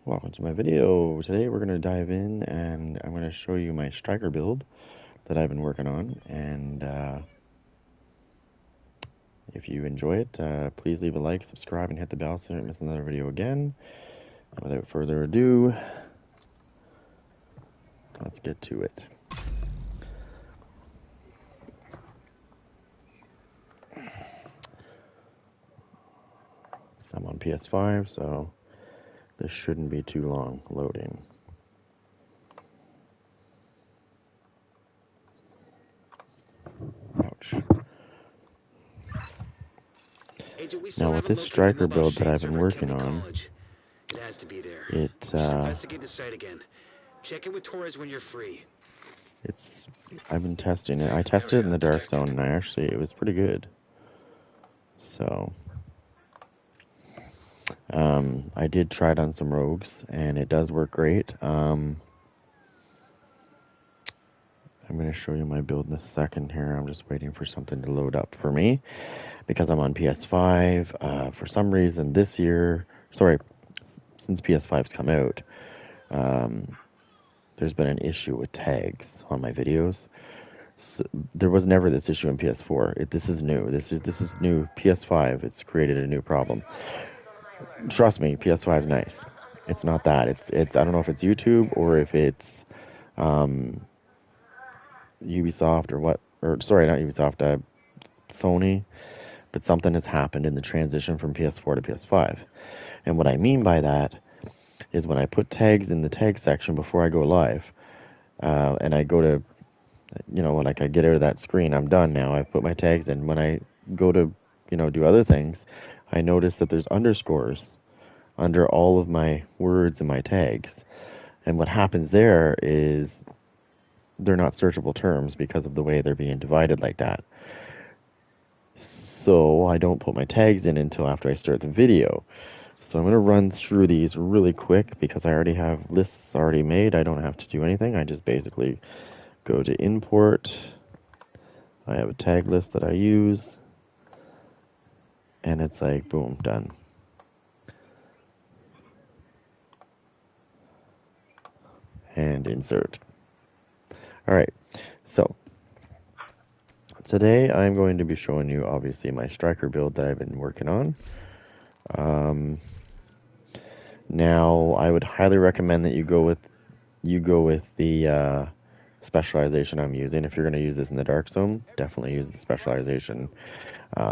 Welcome to my video. Today we're going to dive in and I'm going to show you my striker build that I've been working on, and if you enjoy it, please leave a like, subscribe, and hit the bell so you don't miss another video again. And without further ado, let's get to it. I'm on PS5, so this shouldn't be too long loading. Ouch. Now with this striker build that I've been working on, it has to be there. It Investigate the site again. Check in with Torres when you're free. I've been testing it. I tested it in the dark zone, and it was pretty good. So I did try it on some rogues, and it does work great. I'm going to show you my build in a second here. I'm just waiting for something to load up for me because I'm on PS5. For some reason this year, since PS5's come out, there's been an issue with tags on my videos. So, there was never this issue in PS4. This is new. This is new. PS5, it's created a new problem. Trust me, PS5 is nice. It's not that. It's I don't know if it's YouTube or if it's Ubisoft or what, or sorry, not Ubisoft, Sony, but something has happened in the transition from PS4 to PS5. And what I mean by that is when I put tags in the tag section before I go live, and I go to, like I get out of that screen, I'm done now. I've put my tags in. When I go to, do other things, I notice that there's underscores under all of my words and my tags. And what happens there is they're not searchable terms because of the way they're being divided like that. So I don't put my tags in until after I start the video. So I'm going to run through these really quick because I already have lists already made. I don't have to do anything. I just basically go to import. I have a tag list that I use. And it's like, boom, done. And insert. Alright, so today I'm going to be showing you obviously my striker build that I've been working on. Now I would highly recommend that you go with the specialization I'm using. If you're going to use this in the dark zone, definitely use the specialization.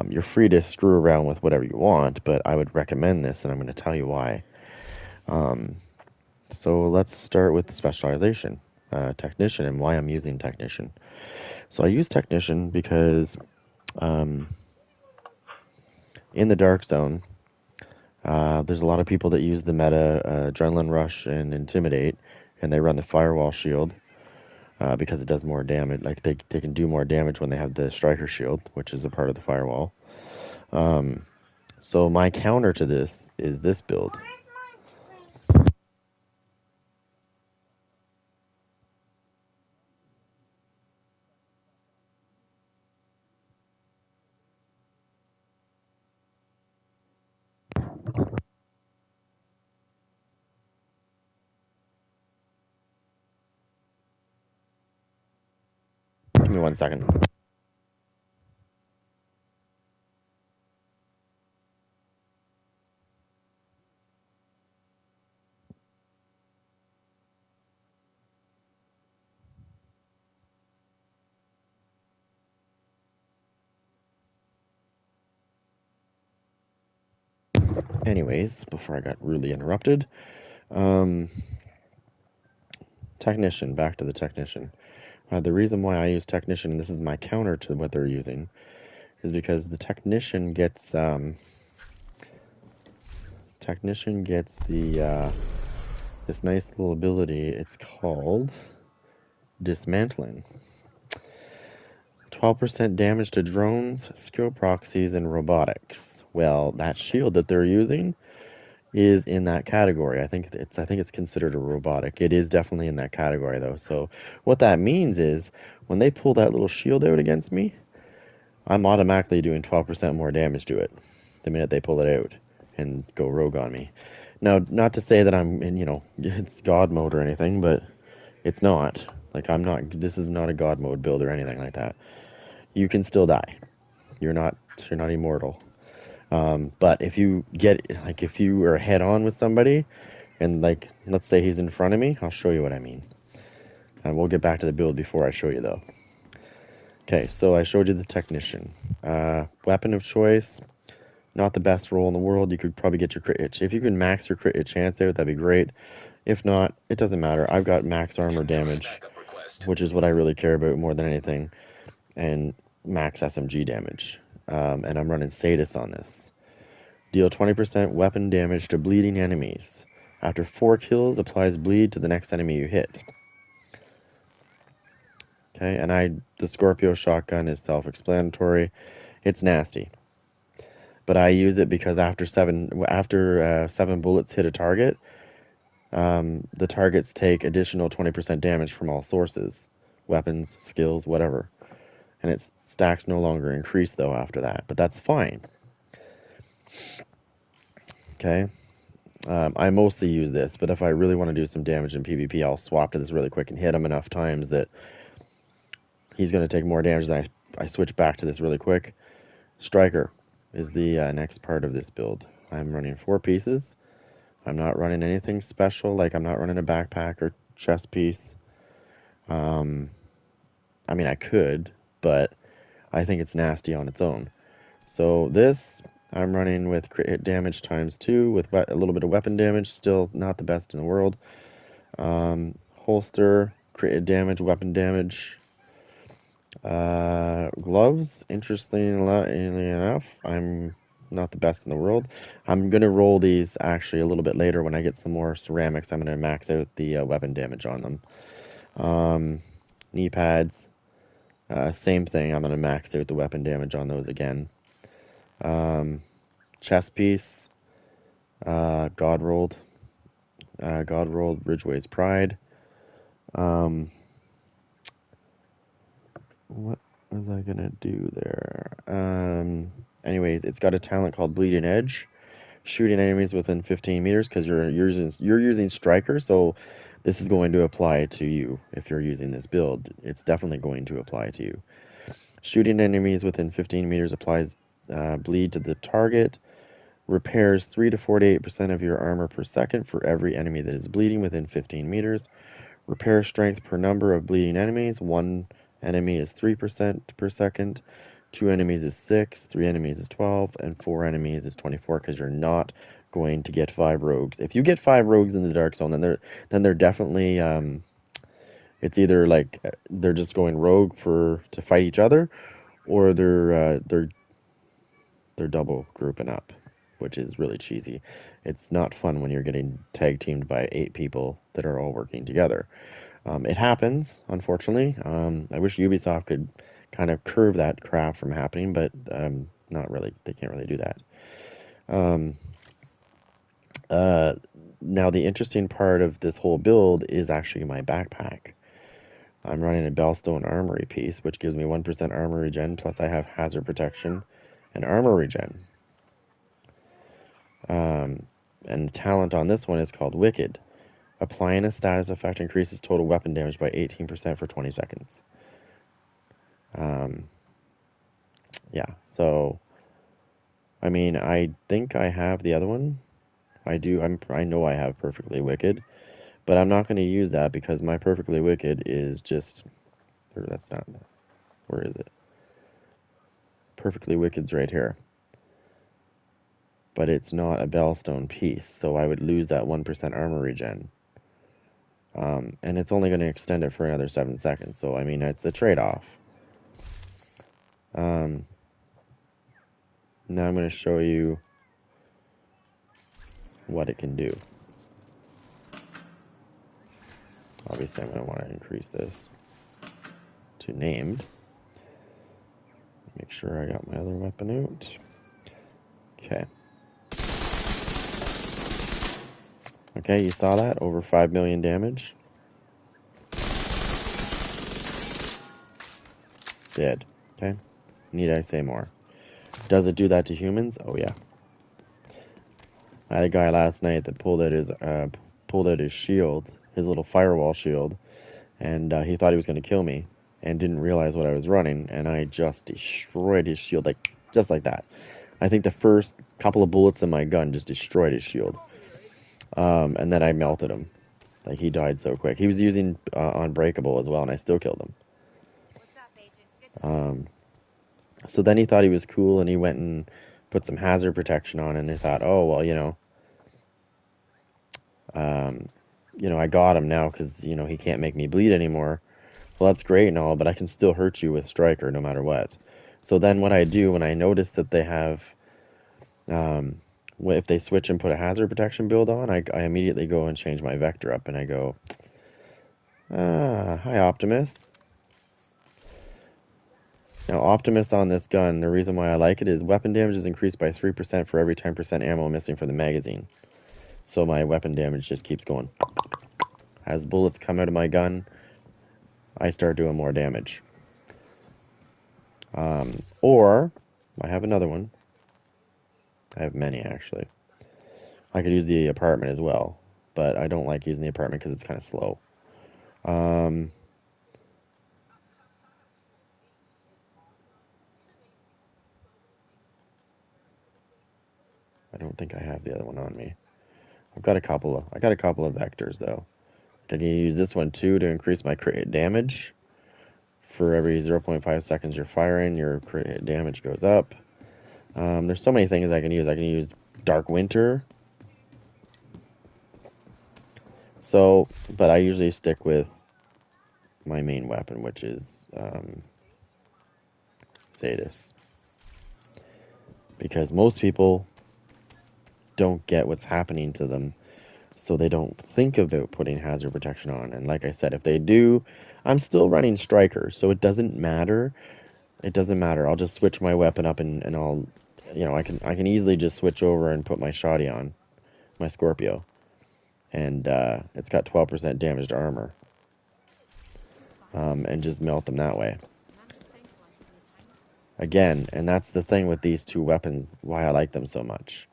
You're free to screw around with whatever you want, but I would recommend this, and I'm going to tell you why. So let's start with the specialization, technician, and why I'm using technician. So I use technician because in the dark zone, there's a lot of people that use the meta adrenaline rush and intimidate, and they run the firewall shield because it does more damage. Like they can do more damage when they have the striker shield, which is a part of the firewall. So my counter to this is this build. Give me 1 second. Anyways, before I got rudely interrupted, technician, back to the technician. The reason why I use technician, and this is my counter to what they're using, is because the technician gets the this nice little ability. It's called dismantling. 12% damage to drones, skill proxies, and robotics. Well, that shield that they're using is in that category. I think it's considered a robotic. It is definitely in that category though. So what that means is when they pull that little shield out against me, I'm automatically doing 12% more damage to it the minute they pull it out and go rogue on me. Now, not to say that I'm in, it's God mode or anything, but it's not. Like, this is not a God mode build or anything like that. You can still die. You're not immortal. But if you if you are head on with somebody, and like, let's say he's in front of me, I'll show you what I mean. We'll get back to the build before I show you though. Okay, so I showed you the technician. Weapon of choice, not the best roll in the world. You could probably get your crit hit. If you can max your crit hit chance out, that'd be great. If not, it doesn't matter. I've got max armor damage, which is what I really care about more than anything, and max SMG damage. And I'm running Sadis on this. Deal 20% weapon damage to bleeding enemies. After 4 kills, applies bleed to the next enemy you hit. Okay, and the Scorpio shotgun is self-explanatory. It's nasty, but I use it because after seven bullets hit a target, the targets take additional 20% damage from all sources, weapons, skills, whatever, and its stacks no longer increase though after that. But that's fine. Okay, I mostly use this, but if I really want to do some damage in PvP, I'll swap to this really quick and hit him enough times that he's going to take more damage. Than I switch back to this really quick. Striker is the next part of this build. I'm running 4 pieces. I'm not running anything special, like I'm not running a backpack or chest piece. I mean, I could, but I think it's nasty on its own. So this, I'm running with crit hit damage times 2 with a little bit of weapon damage. Still not the best in the world. Holster, crit hit damage, weapon damage. Gloves, interestingly enough, I'm not the best in the world. I'm going to roll these actually a little bit later when I get some more ceramics. I'm going to max out the weapon damage on them. Knee pads, same thing. I'm going to max out the weapon damage on those again. Chest piece, God rolled Ridgeway's Pride. What was I gonna do there? Anyways, it's got a talent called Bleeding Edge, shooting enemies within 15 meters because you're using Striker, so this is going to apply to you if you're using this build. It's definitely going to apply to you. Shooting enemies within 15 meters applies bleed to the target. Repairs 3 to 48% of your armor per second for every enemy that is bleeding within 15 meters. Repair strength per number of bleeding enemies. 1 enemy is 3% per second. 2 enemies is 6. 3 enemies is 12. And 4 enemies is 24 because you're not going to get 5 rogues. If you get 5 rogues in the Dark Zone, then they're definitely it's either like they're just going rogue to fight each other, or they're double grouping up, which is really cheesy. It's not fun when you're getting tag teamed by 8 people that are all working together. It happens, unfortunately. I wish Ubisoft could kind of curb that crap from happening, but not really. They can't really do that. Now, the interesting part of this whole build is actually my backpack. I'm running a Bellstone Armory piece, which gives me 1% armor regen, plus I have hazard protection and armor regen. And the talent on this one is called Wicked. Applying a status effect increases total weapon damage by 18% for 20 seconds. Yeah, so I mean, I think I have the other one. I do. I know I have Perfectly Wicked, but I'm not going to use that because my Perfectly Wicked is just. Or that's not. Where is it? Perfectly Wicked's right here. But it's not a Bellstone piece, so I would lose that 1% armor regen. And it's only going to extend it for another 7 seconds, so I mean, it's the trade-off. Now I'm going to show you what it can do. Obviously, I'm going to want to increase this to named. Make sure I got my other weapon out. Okay. Okay, you saw that? Over 5 million damage. Dead. Okay. Need I say more? Does it do that to humans? Oh, yeah. I had a guy last night that pulled out his shield, his little firewall shield, and he thought he was going to kill me, and didn't realize what I was running, and I just destroyed his shield just like that. I think the first couple of bullets in my gun just destroyed his shield, and then I melted him. Like, he died so quick. He was using Unbreakable as well, and I still killed him. So then he thought he was cool, and he went and put some hazard protection on, and he thought, oh well, I got him now because he can't make me bleed anymore. Well, that's great and all, but I can still hurt you with Striker no matter what. So then what I do when I notice that they have, if they switch and put a hazard protection build on, I immediately go and change my vector up, and I go, hi Optimus. Now, Optimus on this gun, the reason why I like it is weapon damage is increased by 3% for every 10% ammo missing from the magazine. So my weapon damage just keeps going. As bullets come out of my gun, I start doing more damage. Or, I have another one. I have many, actually. I could use the apartment as well, but I don't like using the apartment because it's kind of slow. I don't think I have the other one on me. I got a couple of vectors though. Can you use this one too to increase my crit damage? For every 0.5 seconds you're firing, your crit damage goes up. There's so many things I can use. I can use Dark Winter. So, but I usually stick with my main weapon, which is Sadis. Because most people don't get what's happening to them, so they don't think about putting hazard protection on. And like I said, if they do, I'm still running Striker, so it doesn't matter. It doesn't matter. I'll just switch my weapon up, and I'll, I can easily just switch over and put my Shoddy on, my Scorpio, and it's got 12% damaged armor, and just melt them that way. Again, and that's the thing with these two weapons, why I like them so much,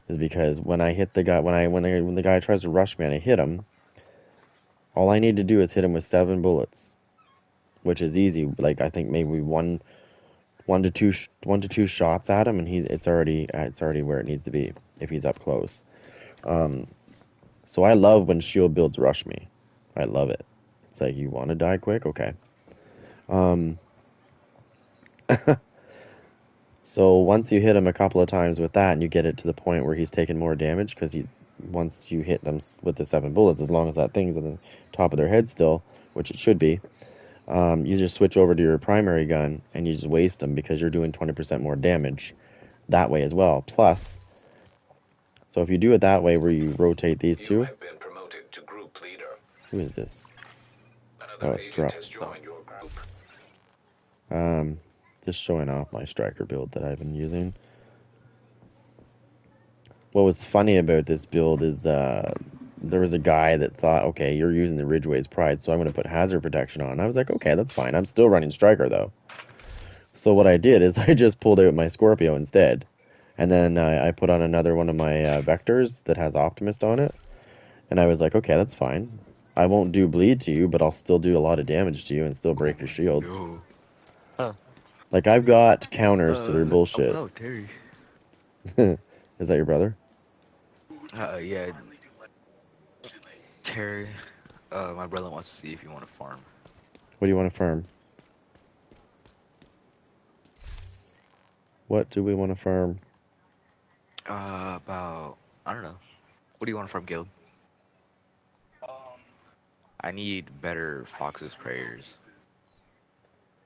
is because when I hit the guy, when the guy tries to rush me and I hit him, all I need to do is hit him with 7 bullets, which is easy. Like, I think maybe one to two shots at him, and it's already where it needs to be if he's up close. So I love when shield builds rush me. I love it. It's like, you want to die quick, okay. So once you hit him a couple of times with that, and you get it to the point where he's taking more damage, because once you hit them with the 7 bullets, as long as that thing's on the top of their head still, which it should be, you just switch over to your primary gun, and you just waste them because you're doing 20% more damage that way as well. Plus, so if you do it that way where you rotate these two... have been promoted to group leader. Who is this? Another agent has joined your group. Just showing off my Striker build that I've been using. What was funny about this build is there was a guy that thought, okay, you're using the Ridgeway's Pride, so I'm going to put hazard protection on. I was like, okay, that's fine. I'm still running Striker, though. So what I did is I just pulled out my Scorpio instead. And then I put on another one of my vectors that has Optimist on it. And I was like, okay, that's fine. I won't do bleed to you, but I'll still do a lot of damage to you and still break your shield. Huh. Like, I've got counters to their bullshit. Oh, no, Terry. Is that your brother? Yeah. Terry, my brother wants to see if you want to farm. What do you want to farm? What do we want to farm? About, I don't know. What do you want to farm, Guild? I need better Fox's prayers.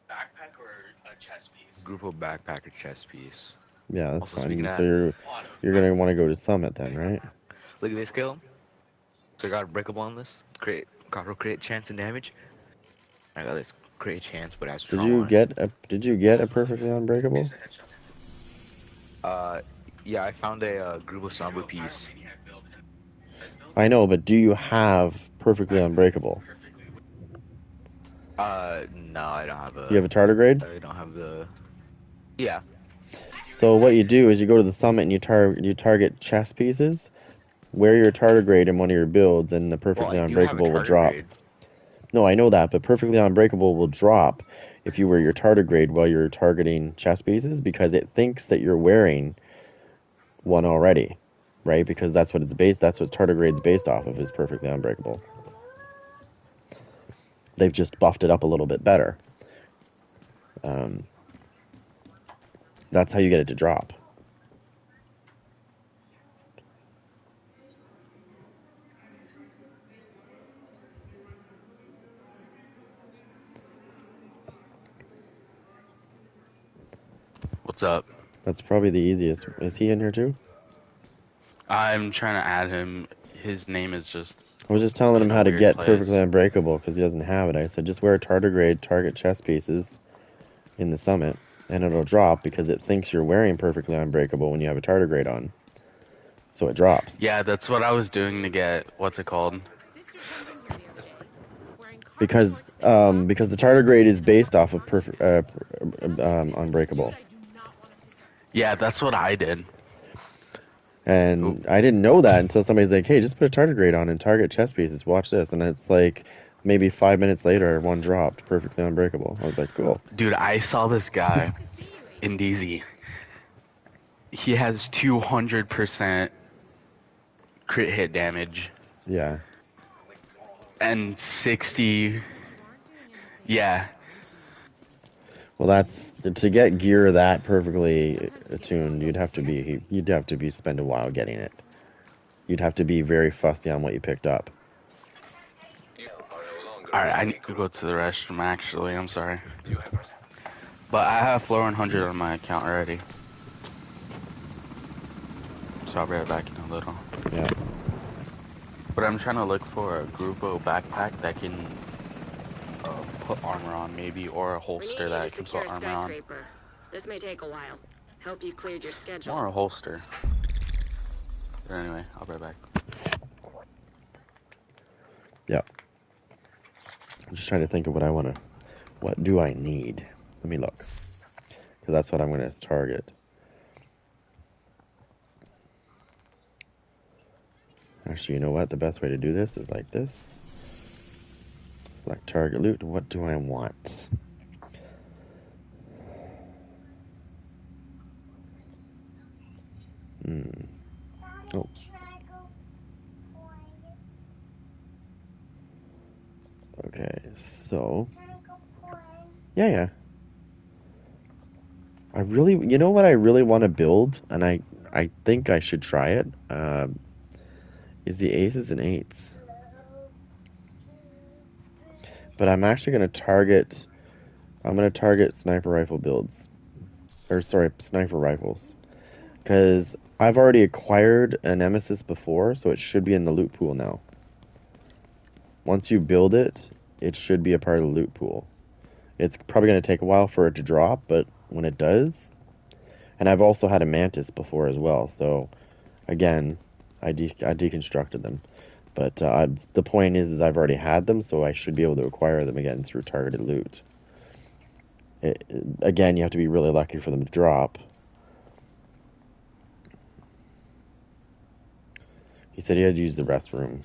Backpack or a chest piece? Group of backpack or chest piece. Yeah, that's Also, fine. speaking of So you're gonna want to go to Summit then, right? Look at this, Guild. So I got a breakable on this. Create chance and damage. I got this create chance, but it has trauma on it. Did you get a perfectly unbreakable? Yeah, I found a group of somber piece. I know, but do you have perfectly unbreakable? No, I don't have a. You have a tardigrade? I don't have the. Yeah. So what you do is you go to the summit and you target chess pieces, wear your tardigrade in one of your builds, and the Well, perfectly I do have a unbreakable will drop. tardigrade. No, I know that, but perfectly unbreakable will drop if you wear your tardigrade while you're targeting chess pieces because it thinks that you're wearing one already, right? Because that's what it's based. That's what tardigrade's based off of is perfectly unbreakable. They've just buffed it up a little bit better. That's how you get it to drop. What's up? That's probably the easiest. Is he in here too? I'm trying to add him. His name is just I was just telling him in a how to weird get place. perfectly unbreakable because he doesn't have it. I said just wear a tardigrade, target chess pieces in the summit, and it'll drop because it thinks you're wearing perfectly unbreakable when you have a tardigrade on. So it drops. Yeah, that's what I was doing to get, what's it called? Because the tardigrade is based off of unbreakable. Yeah, that's what I did. And I didn't know that until somebody's like, hey, just put a tardigrade on and target chess pieces. Watch this. And it's like maybe 5 minutes later, one dropped perfectly unbreakable. I was like, cool. Dude, I saw this guy in DZ. He has 200% crit hit damage. Yeah. And 60. Yeah. Well, that's to get gear that perfectly attuned. You'd have to be spend a while getting it. You'd have to be very fussy on what you picked up. Alright, I need to go to the restroom actually, I'm sorry. But I have floor 100 on my account already. So I'll be right back in a little. Yeah. But I'm trying to look for a Grupo backpack that can put armor on maybe, or a holster that I can put armor on. This may take a while. Hope you cleared your schedule. Or a holster. But anyway, I'll be right back. Yeah. I'm just trying to think of what do I need? Let me look. Because that's what I'm going to target. Actually, you know what? The best way to do this is like this. Select target loot. What do I want? Oh. Okay, so. Yeah. You know what I really want to build, and I think I should try it, is the aces and eights. But I'm actually going to target sniper rifle builds. Or, sorry, sniper rifles. Because I've already acquired a Nemesis before, so it should be in the loot pool now. Once you build it, it should be a part of the loot pool. It's probably going to take a while for it to drop, but when it does... And I've also had a Mantis before as well, so... Again, I deconstructed them. But the point is I've already had them, so I should be able to acquire them again through targeted loot. Again, you have to be really lucky for them to drop. He said he had to use the restroom.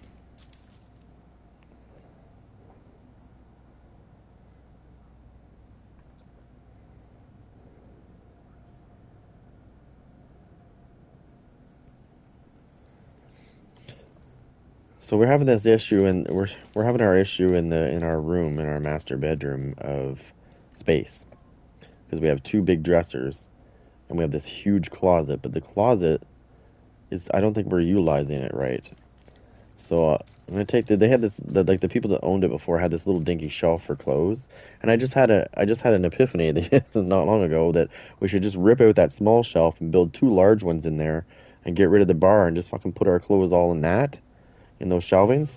So we're having this issue, and we're having our issue in our room, in our master bedroom, of space, because we have two big dressers, and we have this huge closet. But the closet is, I don't think we're utilizing it right. So I'm gonna take they had this like the people that owned it before had this little dinky shelf for clothes, and I just had an epiphany not long ago that we should just rip out that small shelf and build two large ones in there, and get rid of the bar and just fucking put our clothes all in that. In those shelvings.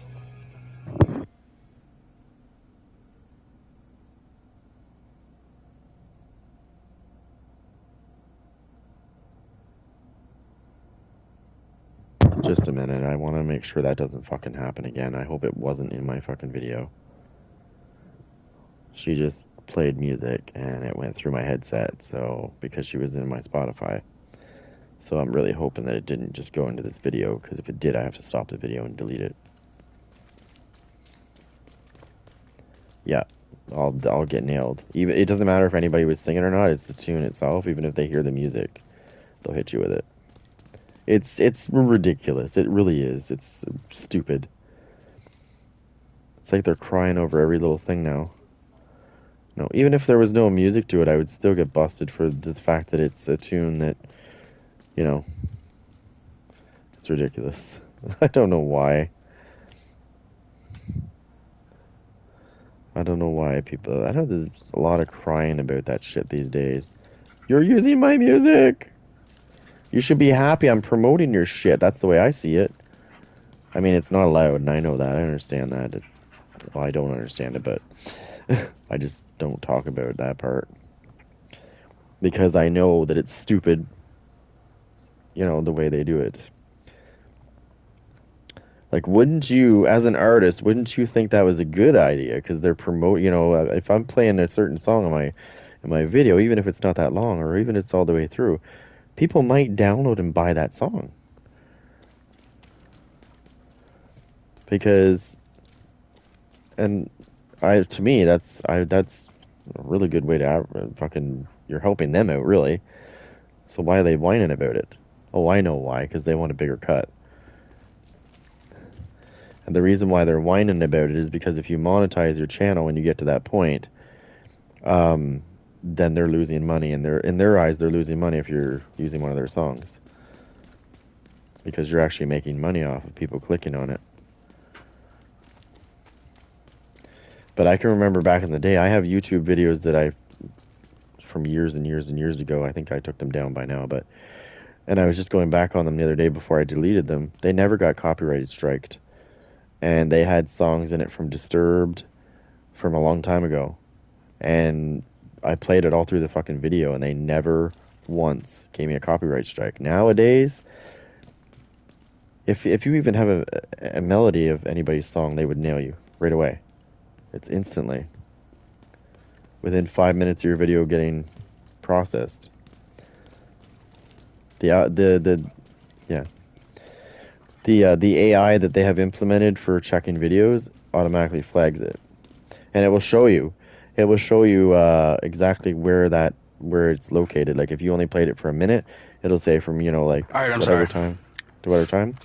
Just a minute, I want to make sure that doesn't fucking happen again. I hope it wasn't in my fucking video. She just played music and it went through my headset, so because she was in my Spotify. So I'm really hoping that it didn't just go into this video, because if it did, I have to stop the video and delete it. Yeah, I'll get nailed. Even it doesn't matter if anybody was singing or not. It's the tune itself. Even if they hear the music, they'll hit you with it. It's ridiculous. It really is. It's stupid. It's like they're crying over every little thing now. No, even if there was no music to it, I would still get busted for the fact that it's a tune that, you know, it's ridiculous. I don't know why. I don't know why people... I know there's a lot of crying about that shit these days. You're using my music! You should be happy I'm promoting your shit. That's the way I see it. I mean, it's not allowed, and I know that. I understand that. Well, I don't understand it, but I just don't talk about that part. Because I know that it's stupid, you know, the way they do it. Like, wouldn't you, as an artist, wouldn't you think that was a good idea? Because they're promoting, you know, if I'm playing a certain song in my video, even if it's not that long, or even if it's all the way through, people might download and buy that song. Because, and to me, that's a really good way to fucking, you're helping them out, really. So why are they whining about it? Oh, I know why, because they want a bigger cut. And the reason why they're whining about it is because if you monetize your channel when you get to that point, then they're losing money. And in their eyes, they're losing money if you're using one of their songs. Because you're actually making money off of people clicking on it. But I can remember back in the day, I have YouTube videos that from years and years and years ago. I think I took them down by now, and I was just going back on them the other day before I deleted them. They never got copyrighted striked. And they had songs in it from Disturbed from a long time ago. And I played it all through the fucking video, and they never once gave me a copyright strike. Nowadays, if you even have a melody of anybody's song, they would nail you right away. It's instantly. Within 5 minutes of your video getting processed. Yeah. The AI that they have implemented for checking videos automatically flags it, and it will show you. It will show you exactly where it's located. Like if you only played it for a minute, it'll say from like All right, whatever time to whatever time.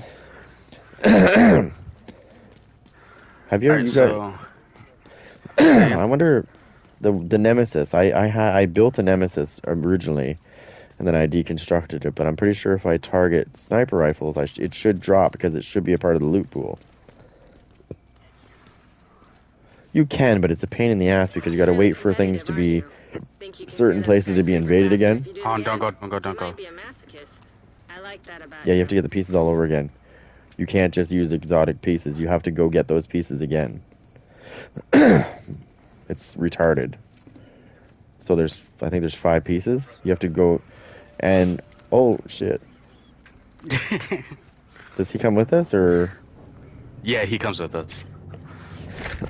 Have you All right, you so got? I wonder the Nemesis. I built a Nemesis originally. And then I deconstructed it, but I'm pretty sure if I target sniper rifles, it should drop because it should be a part of the loot pool. You can, but it's a pain in the ass because you got to wait for things to be certain places to be invaded again. don't go. Yeah, you have to get the pieces all over again. You can't just use exotic pieces. You have to go get those pieces again. It's retarded. So I think there's 5 pieces. You have to go. And, oh, shit. Does he come with us, or? Yeah, he comes with us.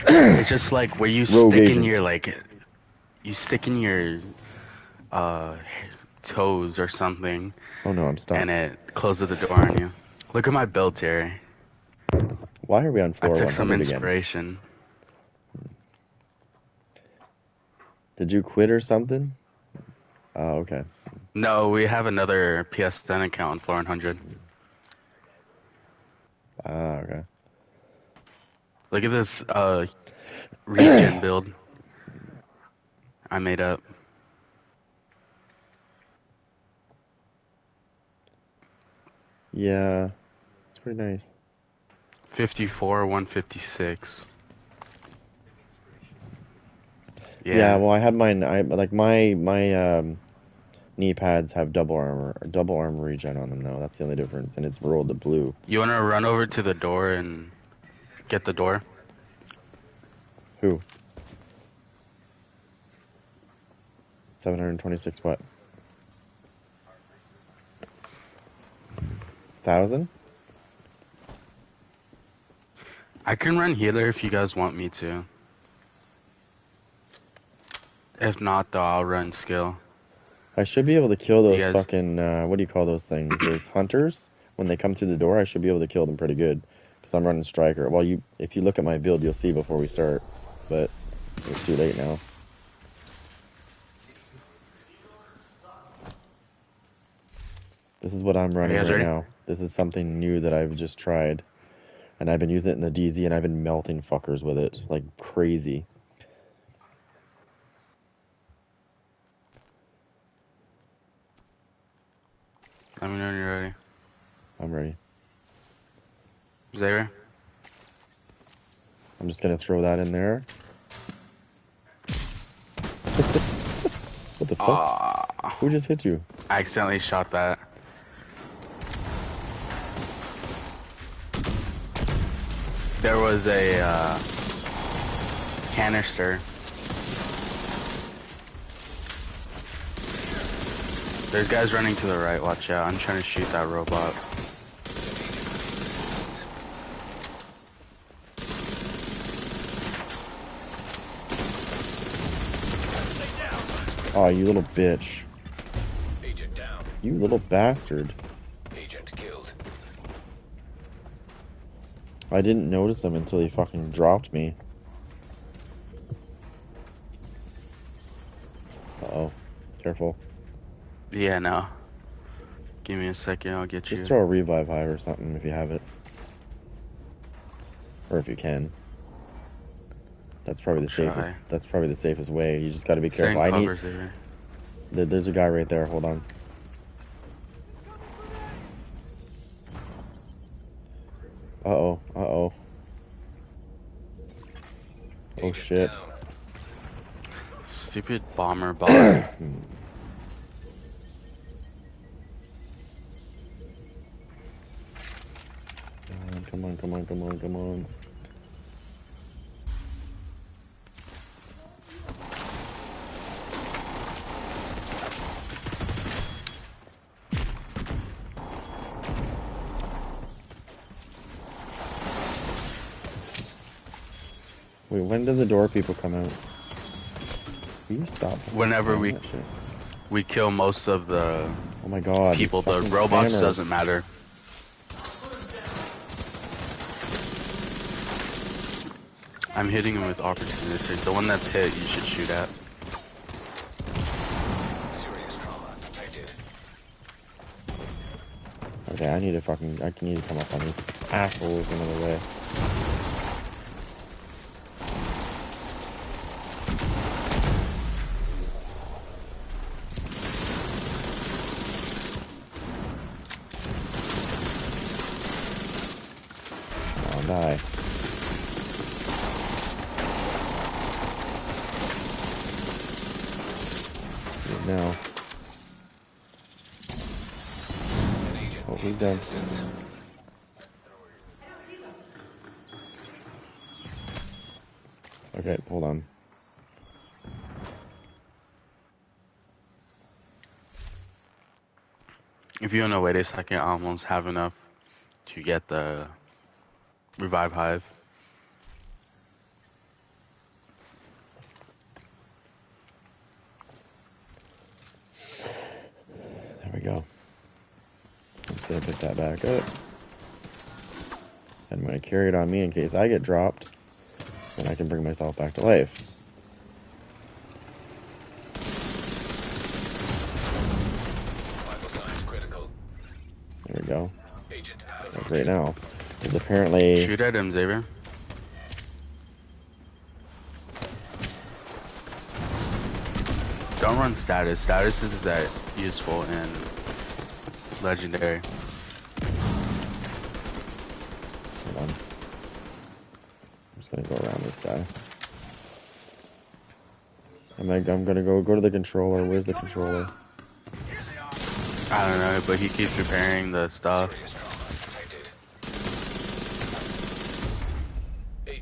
It's just like where you Rogue stick agent. in your, you stick in your, toes or something. Oh, no, I'm stuck. And it closes the door on you. Look at my build, Terry. Why are we on floor I took 100 some again? inspiration. Did you quit or something? Oh, okay. No, we have another PSN account on floor 100. Ah, okay. Look at this regen build I made up. Yeah, it's pretty nice. 54, 156. Yeah, well, I had mine. My knee pads have double armor regen on them now. That's the only difference, and it's rolled to blue. You wanna run over to the door and get the door? Who? 726 what? 1,000? I can run healer if you guys want me to. If not, though, I'll run skill. I should be able to kill You those guys, fucking, what do you call those things? Those hunters? When they come through the door, I should be able to kill them pretty good. Because I'm running striker. Well, if you look at my build, you'll see before we start. But it's too late now. This is what I'm running right now. This is something new that I've just tried. And I've been using it in the DZ, and I've been melting fuckers with it. Like crazy. let me know when you're ready. I'm ready. Xavier? I'm just gonna throw that in there. What the fuck? Who just hit you? I accidentally shot that. There was a canister. There's guys running to the right, watch out. I'm trying to shoot that robot. Oh, you little bitch. Agent down. You little bastard. Agent killed. I didn't notice him until he fucking dropped me. Uh-oh. Careful. Yeah, no. Give me a second, I'll get you. Just throw a revive hive or something if you have it. Or if you can. That's probably the safest. That's probably the safest way. You just got to be careful. I need. There's a guy right there. Hold on. Uh-oh. Uh-oh. Oh shit. Stupid bomber bot. Come on, come on, come on, come on. Wait, when do the door people come out? Will you stop? Whenever we kill most of the oh my god, people, the robots doesn't matter. I'm hitting him with opportunistic. The one that's hit, you should shoot at. Serious trauma detected. Okay, I need to come up on these assholes another way. I'll die. Now. Oh, he's done. Okay, hold on. If you wanna wait a second, I almost have enough to get the revive hive. There we go. I'm just gonna pick that back up. And I'm gonna carry it on me in case I get dropped. And I can bring myself back to life. Vital signs critical. There we go. Agent like right now. Because apparently... Shoot at him, Xavier. Don't run status. Status isn't that useful in legendary. Hold on. I'm just gonna go around this guy. I'm gonna go to the controller. Where's the controller? I don't know, but he keeps repairing the stuff.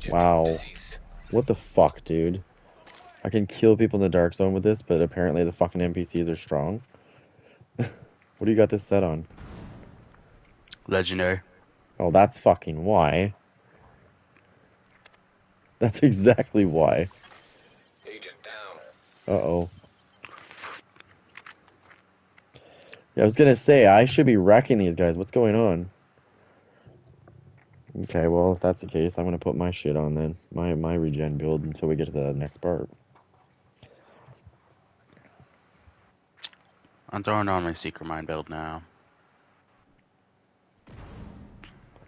Wow. What the fuck, dude? I can kill people in the dark zone with this, but apparently the fucking NPCs are strong. What do you got this set on? Legendary. Oh, that's fucking why. That's exactly why. Agent down. Uh-oh. Yeah, I was gonna say, I should be wrecking these guys. What's going on? Okay, well, if that's the case, I'm gonna put my shit on then. My regen build until we get to the next part. I'm throwing on my Seeker Mine build now.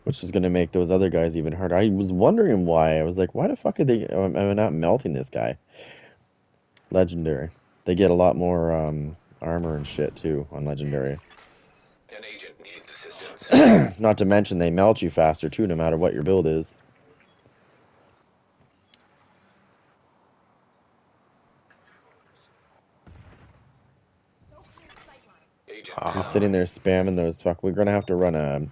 Which is gonna make those other guys even harder. I was wondering why. I was like, why the fuck are they... am I not melting this guy? Legendary. They get a lot more armor and shit, too, on Legendary. An agent needs assistance. Not to mention, they melt you faster, too, no matter what your build is. Agent He's down. sitting there spamming those fuck... We're gonna have to run a...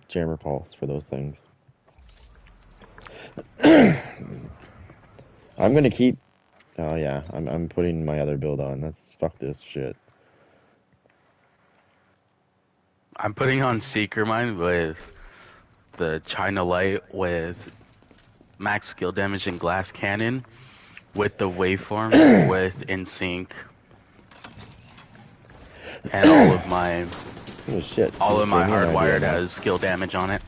jammer pulse for those things. I'm gonna keep... Oh, yeah. I'm putting my other build on. That's... Fuck this shit. I'm putting on Seeker Mine with the China Light with max skill damage and glass cannon with the waveform with InSync and all of my Oh, shit. all You of my gave me an idea hardwired now. has skill damage on it.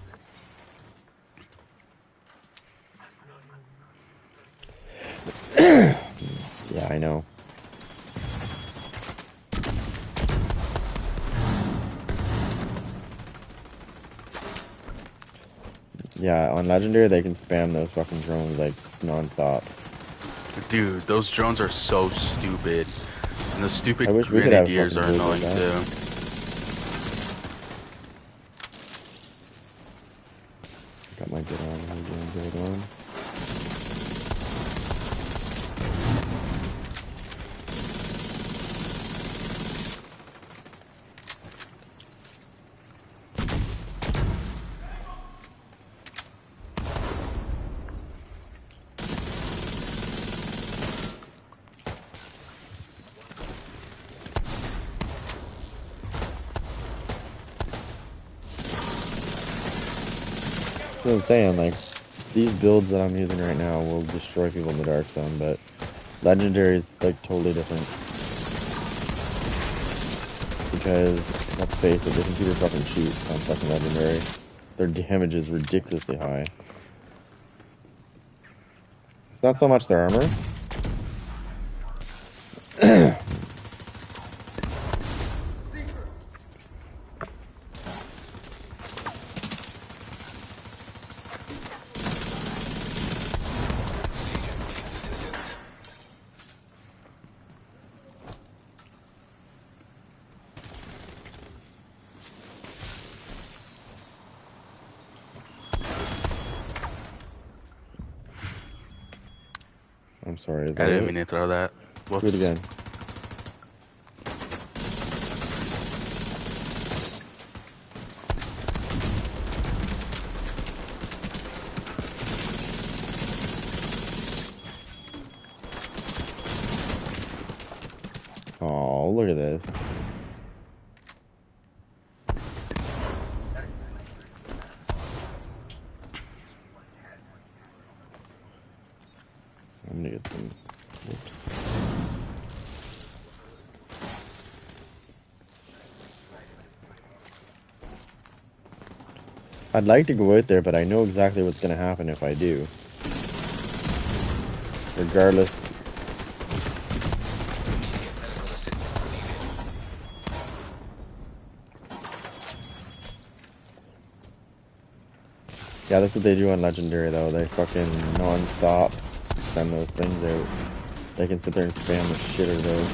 Yeah, I know. Yeah, on Legendary, they can spam those fucking drones, like, non-stop. Dude, those drones are so stupid. And the stupid I wish we could have grenadiers fucking are drones like annoying that. too. Got my good on. How you doing, good on? That's what I'm saying, like, these builds that I'm using right now will destroy people in the Dark Zone, but Legendary is, like, totally different. Because, let's face it, the computer fucking cheats on fucking Legendary. Their damage is ridiculously high. It's not so much their armor. I'm sorry, is I that didn't it? mean to throw that. Whoops. Do it again. Oh, look at this. I'm gonna get some. Whoops. I'd like to go out there, but I know exactly what's gonna happen if I do. Regardless. Medical assistance needed. Yeah, that's what they do on Legendary, though. They fucking non-stop send those things out. They can sit there and spam the shit out of those.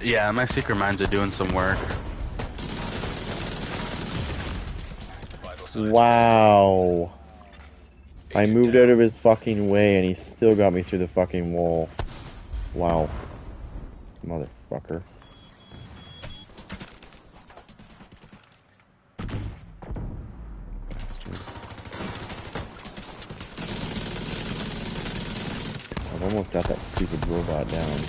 Yeah, my Seeker Mines are doing some work. Vital signs. Wow. I Agent moved down. out of his fucking way and he still got me through the fucking wall. Wow. Motherfucker. I've almost got that stupid robot down.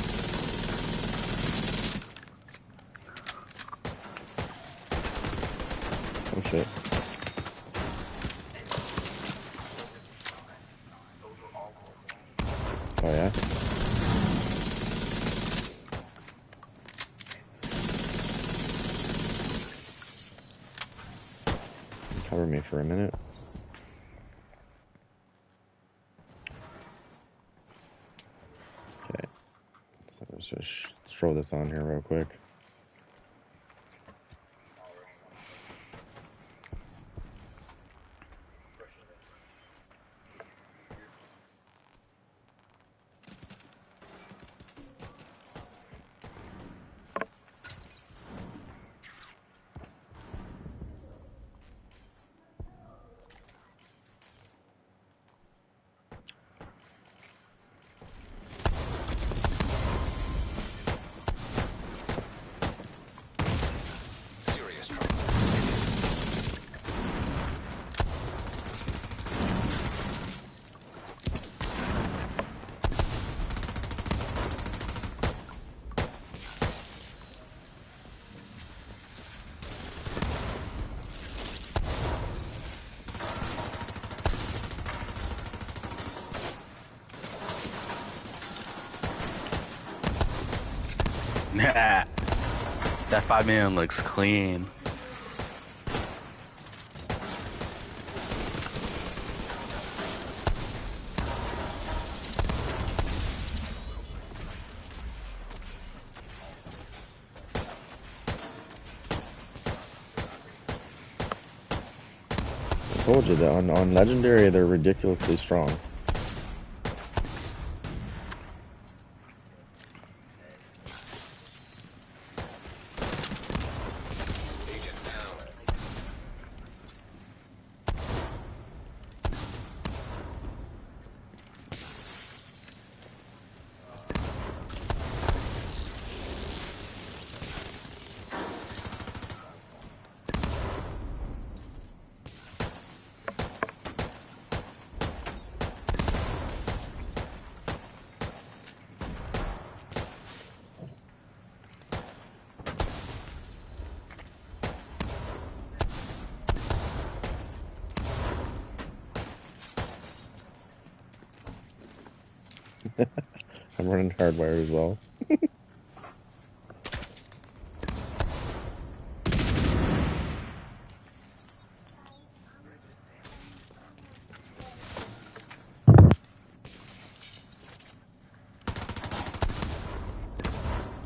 Oh shit. Oh yeah? Cover me for a minute. Okay. So let's just throw this on here real quick. Serious trouble. Nah. That 5 million looks clean. I told you that on Legendary they're ridiculously strong. Agent down. I'm running hardwire as well.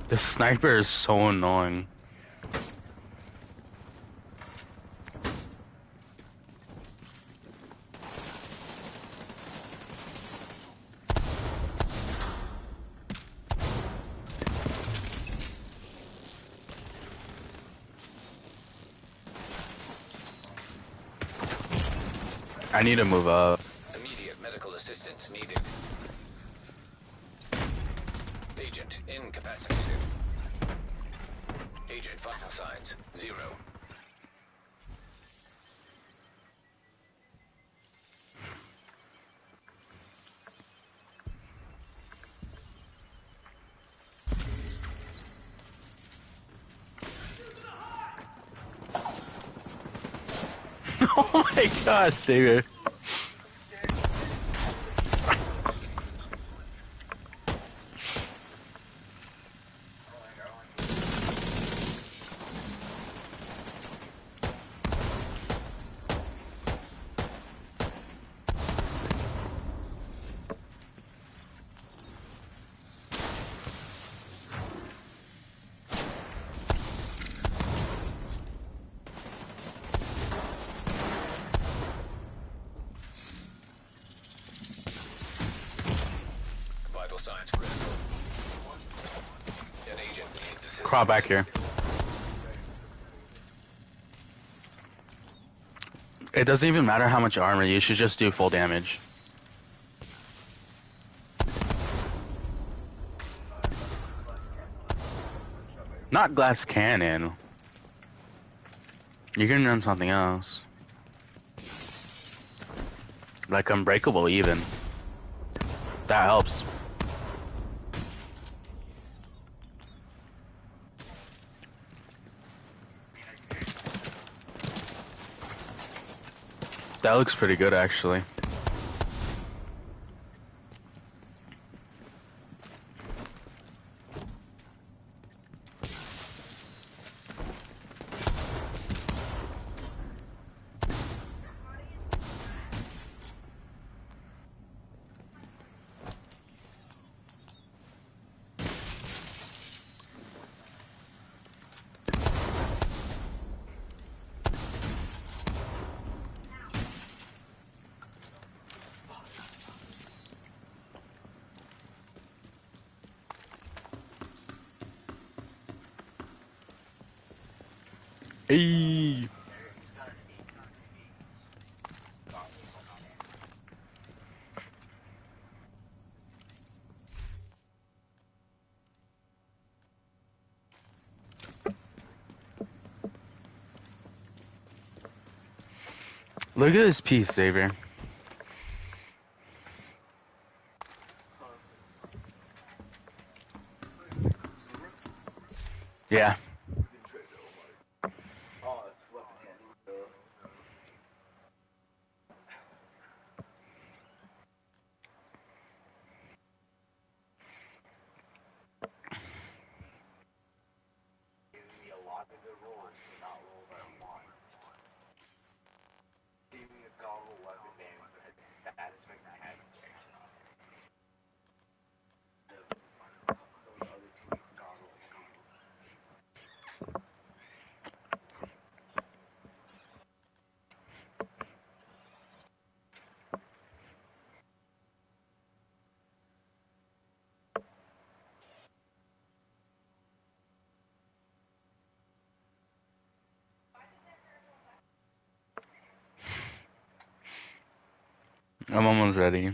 The sniper is so annoying. I need to move up. Immediate medical assistance needed. Agent incapacitated. Agent vital signs 0. Oh my god, Savior. Vital signs critical. An agent needs assistance. Crawl back here. It doesn't even matter how much armor, you should just do full damage. Not glass cannon. You can run something else. Like unbreakable even. That helps. That looks pretty good actually. Hey. Look at this piece, Xavier. Yeah. I'm almost ready.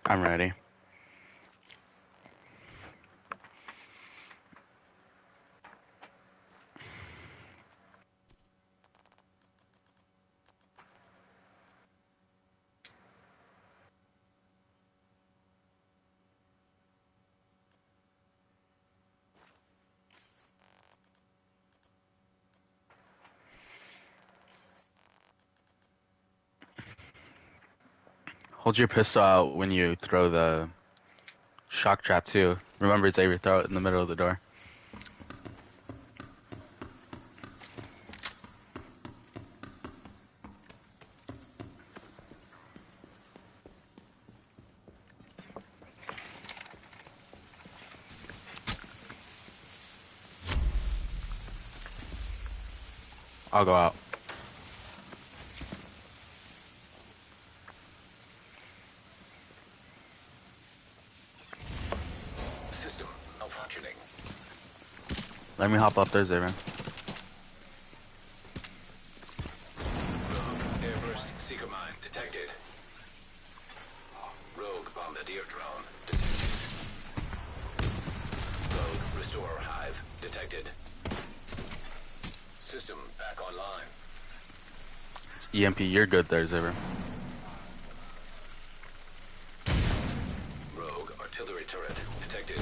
I'm ready. Hold your pistol out when you throw the shock trap too. Remember, Xavier, throw it in the middle of the door. I'll go out. System malfunctioning. Let me hop up there, Xavier. Rogue airburst seeker mine detected. Rogue bombardier drone detected. Rogue restorer hive detected. System back online. EMP, you're good there, Xavier. Rogue artillery turret detected.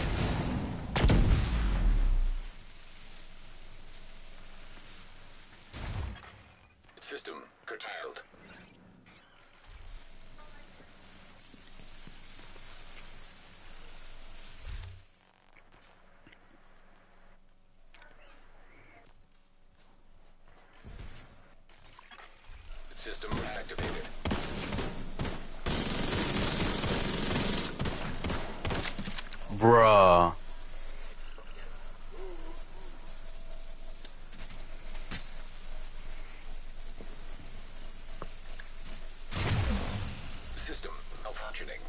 System curtailed. System activated. Bruh. System malfunctioning.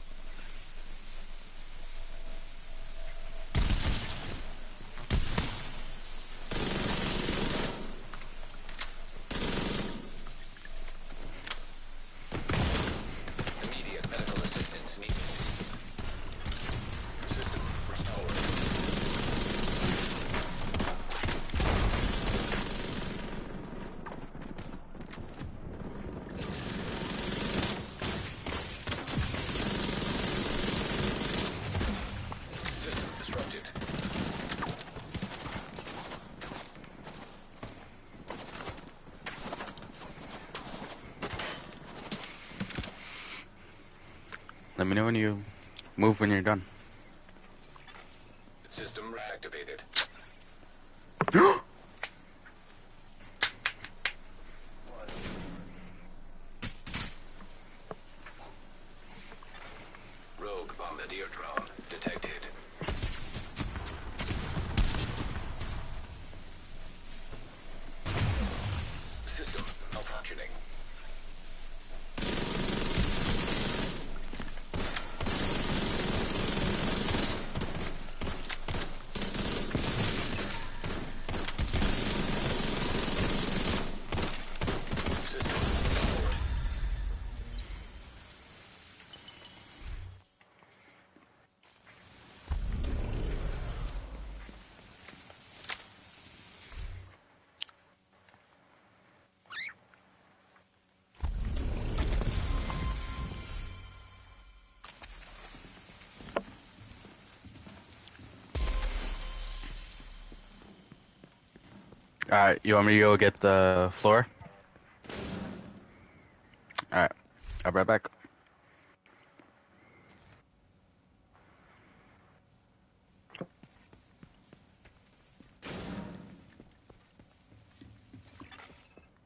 Immediate medical assistance needed. System restored. System disrupted. Let me know when you move when you're done. System reactivated. detected. System malfunctioning. System ignored. Alright, you want me to go get the floor? Alright, I'll be right back.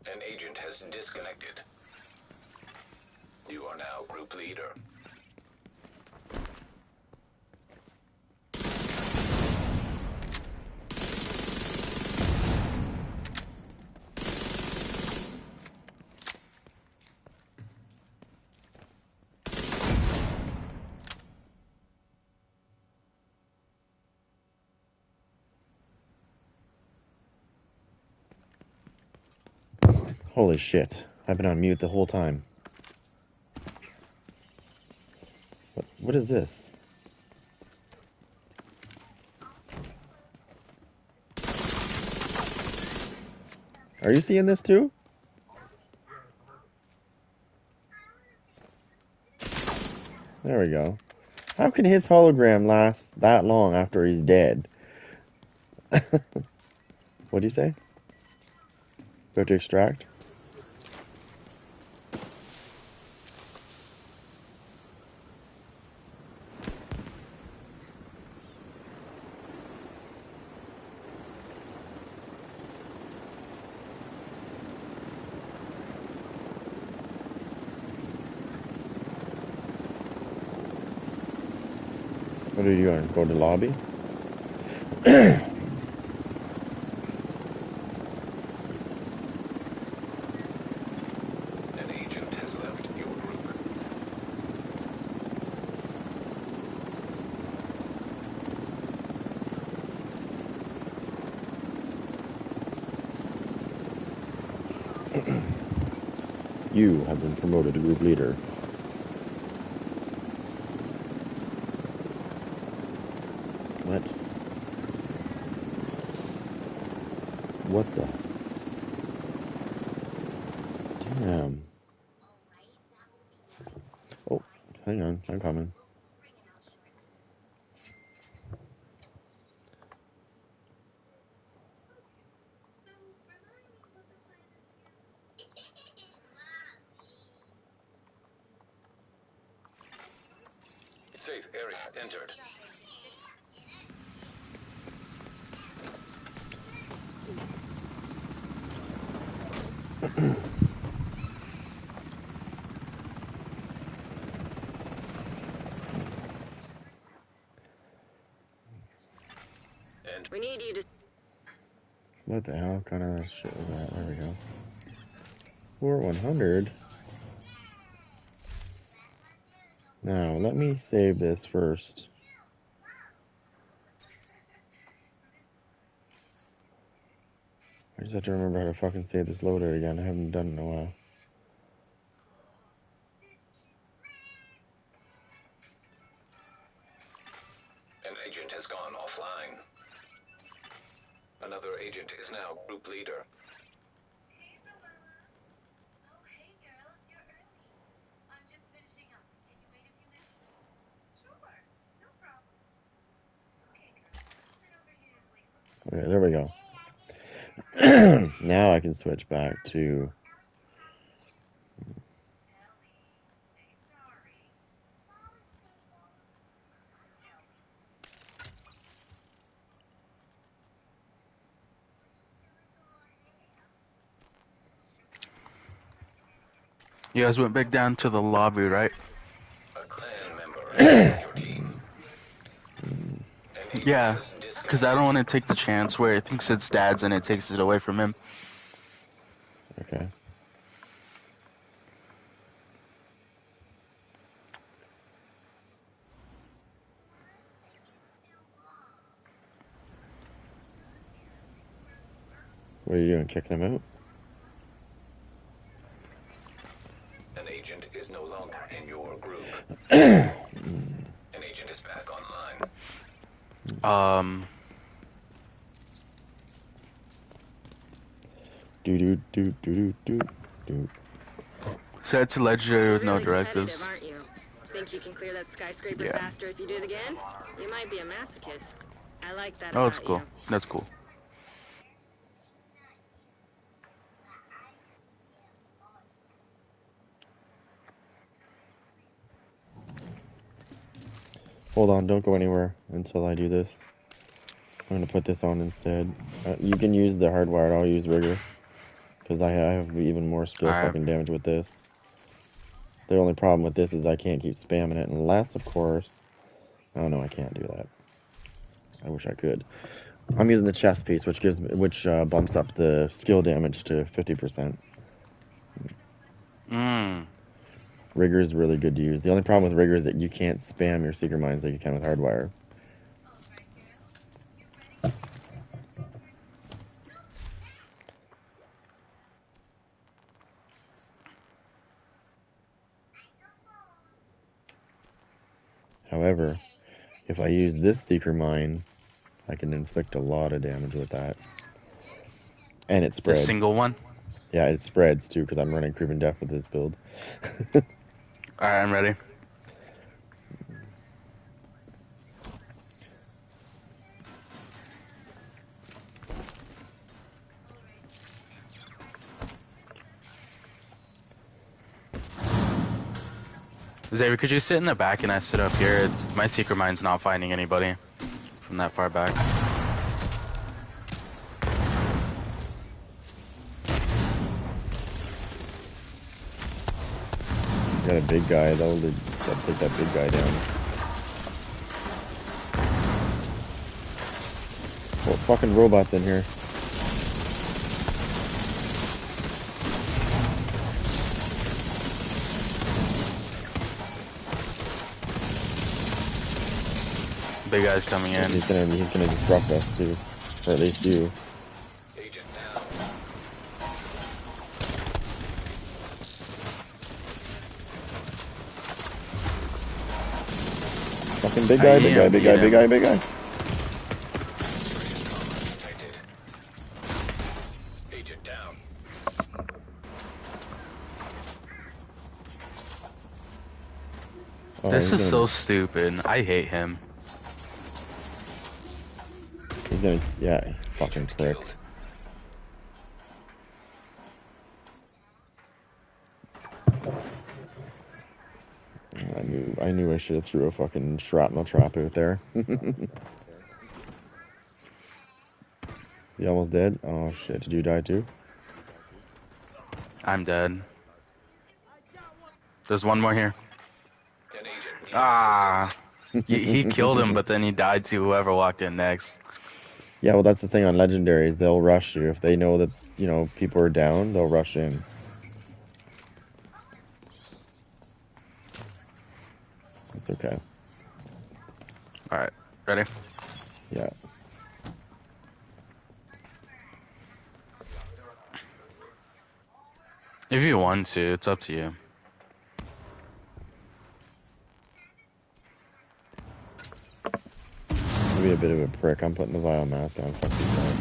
An agent has disconnected. You are now group leader. Holy shit. I've been on mute the whole time. What is this? Are you seeing this too? There we go. How can his hologram last that long after he's dead? What do you say? Go to extract? What are you doing? Go to lobby? An agent has left your group. You have been promoted to group leader. What? What the? Damn. Oh, hang on. I'm coming. Safe area entered. And We need you to. What the hell kind of shit was that? There we go. 4100. Now, let me save this first. I just have to remember how to fucking save this loader again. I haven't done it in a while. an agent has gone offline. Another agent is now group leader. Okay, there we go. Now I can switch back to... You guys went back down to the lobby, right? A clan member has joined your team. agent Yeah, has because I don't want disconnected. to take the chance where it thinks it's dad's and it takes it away from him. Okay. What are you doing? Kicking him out? An agent is no longer in your group. An agent is back online. Do do do do do do. Set to legendary with You're no really competitive, directives. aren't you? Think you can clear that skyscraper Yeah. faster if you do it again? You might be a masochist. I like that Oh, about that's cool. you. That's cool. Hold on, don't go anywhere until I do this. I'm gonna put this on instead. You can use the hardwired, I'll use rigor. Because I have even more skill Alright. fucking damage with this. The only problem with this is I can't keep spamming it unless, of course... Oh no, I can't do that. I wish I could. I'm using the chest piece, which bumps up the skill damage to 50%. Rigor is really good to use. The only problem with rigor is that you can't spam your secret mines like you can with hardwire. However, if I use this seeker mine, I can inflict a lot of damage with that. And it The spreads. single one? Yeah, it spreads too, because I'm running Creep and Death with this build. Alright, I'm ready. Xavier, could you sit in the back and I sit up here? My secret mine's not finding anybody from that far back. Got a big guy though. Gotta take that big guy down. Oh, fucking robots in here. Big guy's coming in. He's gonna disrupt us too, or at least you. Agent down. Fucking big guy, big guy, big guy, big guy, big guy. Detected. Agent down. Oh, This he's is gonna- so stupid. I hate him. He's gonna, yeah, fucking Agent prick. killed. I knew I should have threw a fucking shrapnel trap out there. You almost dead? Oh shit, did you die too? I'm dead. There's one more here. An agent needs Ah! assistance. He killed him, but then he died to whoever walked in next. Yeah, well that's the thing on legendaries, they'll rush you. If they know that, you know, people are down, they'll rush in. It's okay. Alright, ready? Yeah. If you want to, it's up to you. I'll be a bit of a prick. I'm putting the vile mask on. Fuck these guys.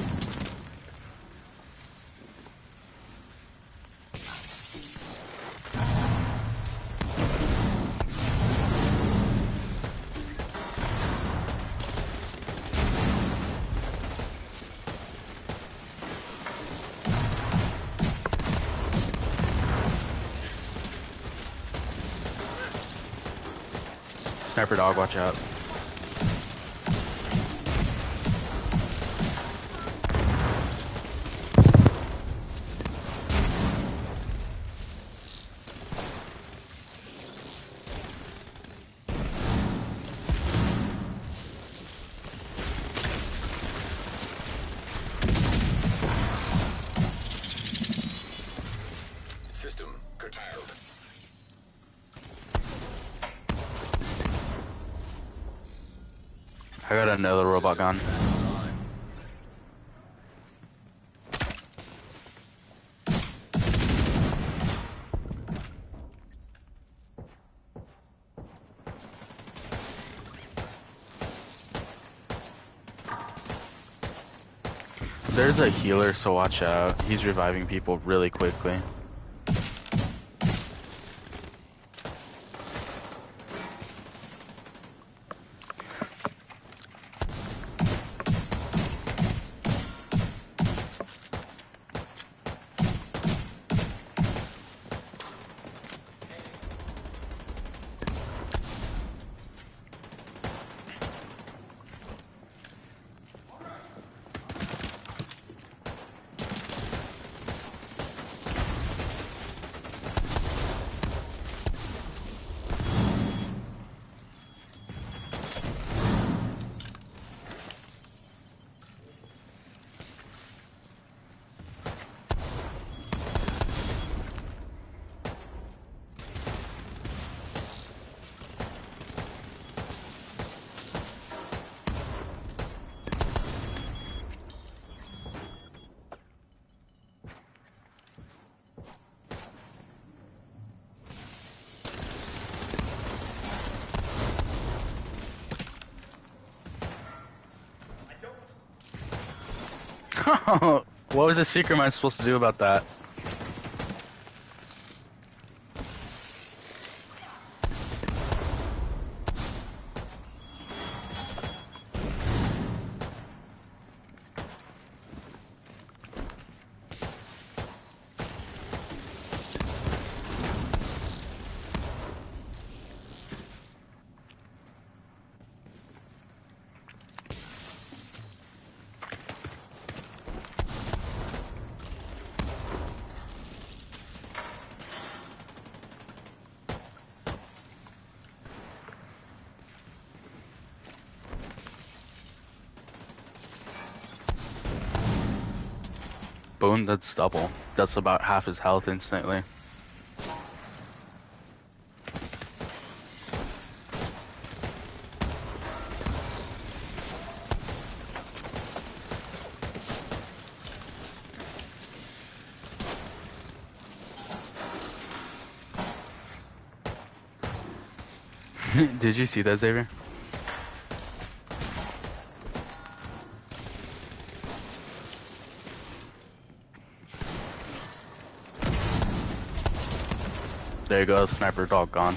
Sniper dog, watch out. I got another robot gun. There's a healer, so watch out. He's reviving people really quickly. What was the secret man supposed to do about that? Boom, that's double. That's about half his health instantly. Did you see that, Xavier? There you go, sniper dog gone.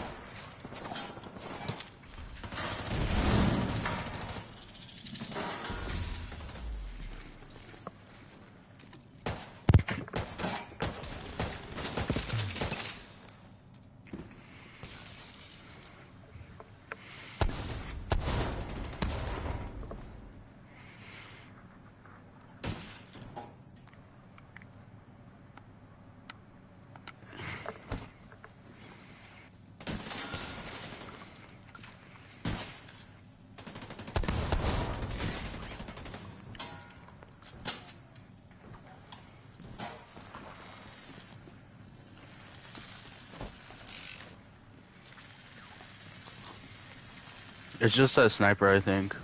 It's just that sniper, I think.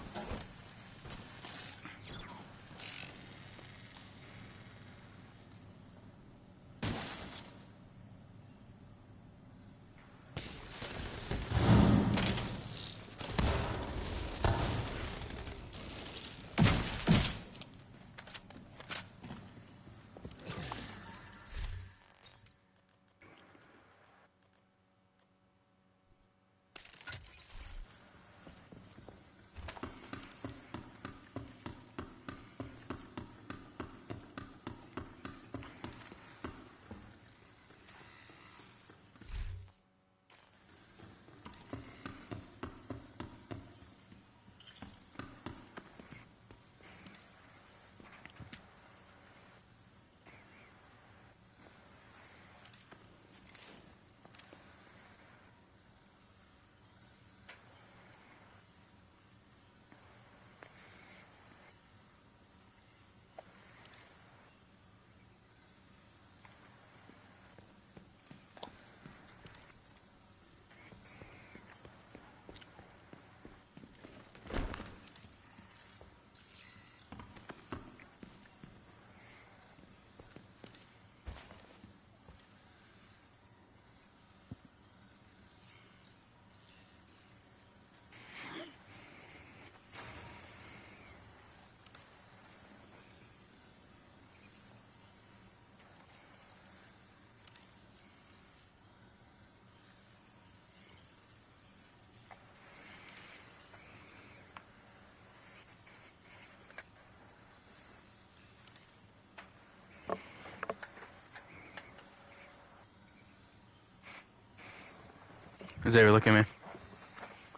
Xavier, look at me.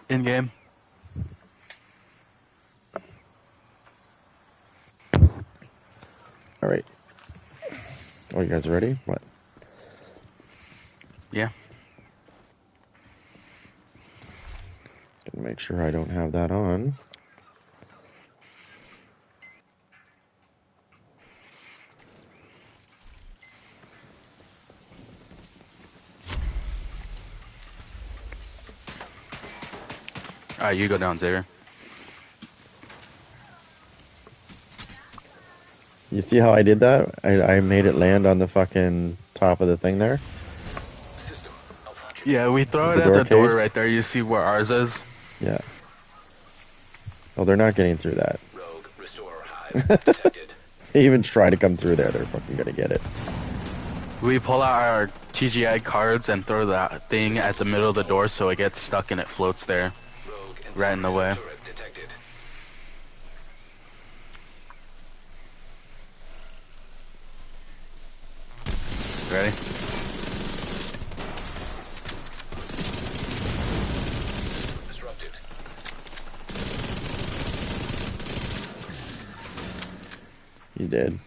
In game. All right. Oh, you guys ready? What? Yeah. Gonna make sure I don't have that on. Alright, you go down, Xavier. You see how I did that? I made it land on the fucking top of the thing there. System malfunction. Yeah, we throw it The at the door case? right there. You see where ours is? Yeah. Oh, they're not getting through that. Rogue Restorer Hive detected. They even try to come through there. They're fucking gonna get it. We pull out our TGI cards and throw that thing at the middle of the door so it gets stuck and it floats there. Rogue Right in the way. turret detected. Ready? Disrupted. You did.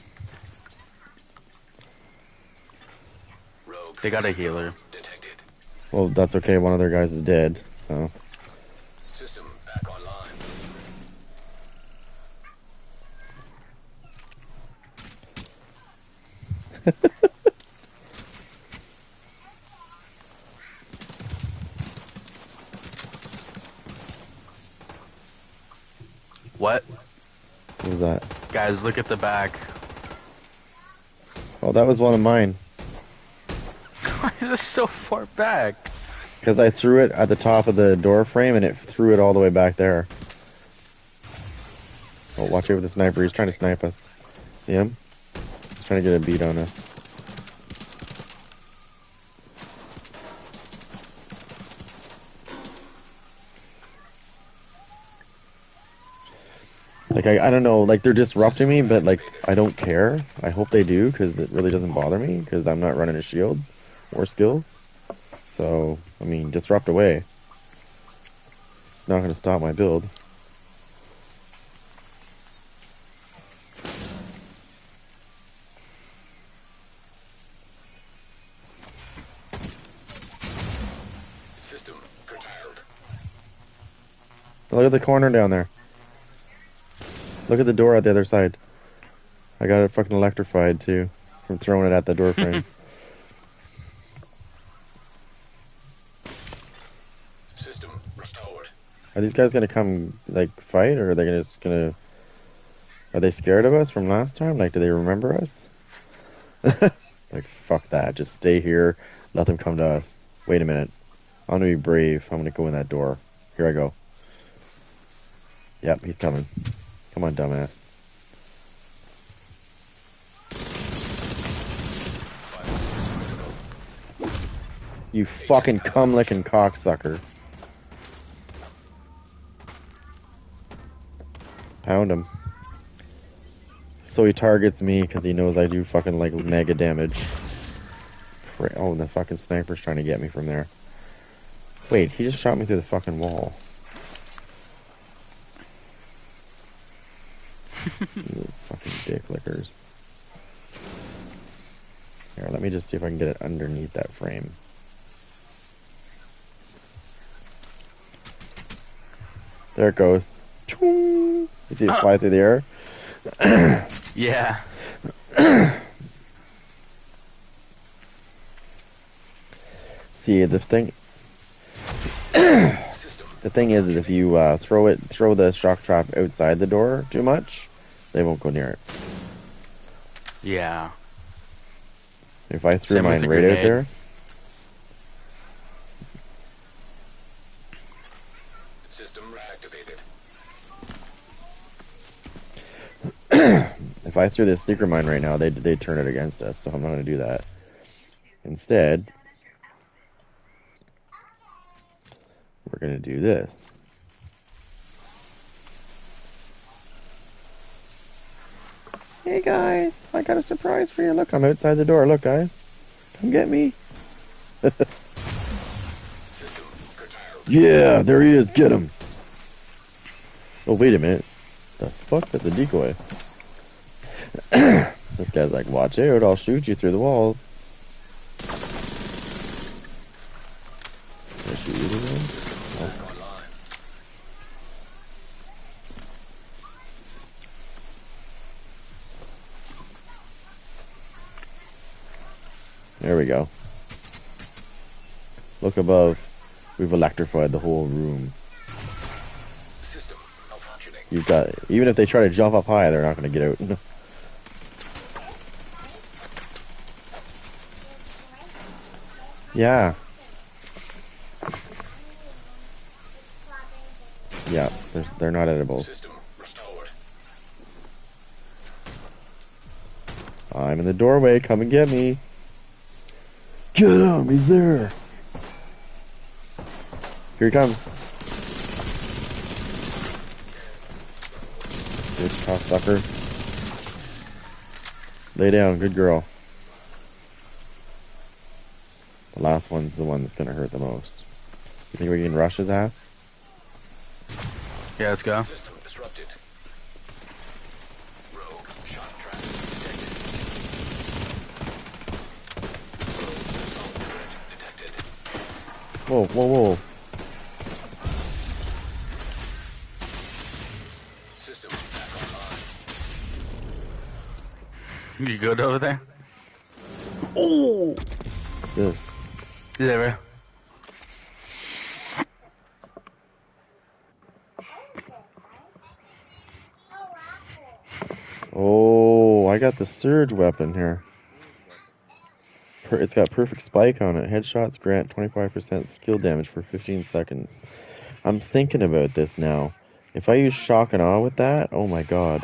Rogue They got a healer. detected. Well, that's okay. One of their guys is dead. So System back online. What? what was that? Guys, look at the back. Oh, that was one of mine. Why is this so far back? Because I threw it at the top of the door frame and it threw it all the way back there. Oh, watch out with the sniper. He's trying to snipe us. See him? He's trying to get a beat on us. Like, I don't know, like, they're disrupting me, but, like, I don't care. I hope they do, because it really doesn't bother me, because I'm not running a shield or skills. So, I mean, disrupt away. It's not going to stop my build. System curtailed. Look at the corner down there. Look at the door at the other side. I got it fucking electrified, too, from throwing it at the door frame. System restored. Are these guys gonna come, like, fight, or are they just gonna... Are they scared of us from last time? Like, do they remember us? Like, fuck that. Just stay here. Let them come to us. Wait a minute. I'm gonna be brave. I'm gonna go in that door. Here I go. Yep, he's coming. Come on, dumbass. You fucking cum-licking cocksucker. Pound him. So he targets me because he knows I do fucking, like, mega damage. Oh, the fucking sniper's trying to get me from there. Wait, he just shot me through the fucking wall. You fucking dick lickers. Here, let me just see if I can get it underneath that frame. There it goes. You see it fly through the air? Yeah. See, the thing is if you throw the shock trap outside the door too much, they won't go near it. Yeah. If I threw Same with mine the right out grenade. System reactivated. there, if I threw this secret mine right now, they'd turn it against us. So I'm not gonna do that. Instead, we're gonna do this. Hey guys, I got a surprise for you. Look, I'm outside the door. Look, guys, come get me. System Yeah, there he is. Get him. Oh, wait a minute. The fuck? That's a decoy. This guy's like, watch out, I'll shoot you through the walls. Can I shoot you through the walls? Oh. There we go. Look above. We've electrified the whole room. System malfunctioning. You've got, even if they try to jump up high, they're not going to get out. Yeah. Yeah, they're not edible. System restored. I'm in the doorway. Come and get me. Get him. He's there. Here he comes. Bitch, cocksucker. Lay down. Good girl. The last one's the one that's going to hurt the most. You think we can rush his ass? Yeah, let's go. System disrupted. Rogue shot trap detected. Rogue assault turret detected. Whoa, whoa, whoa. System back online. You good over there? Oh! This. There. Oh, I got the surge weapon here. It's got perfect spike on it. Headshots grant 25% skill damage for 15 seconds. I'm thinking about this now. If I use shock and awe with that, oh my god.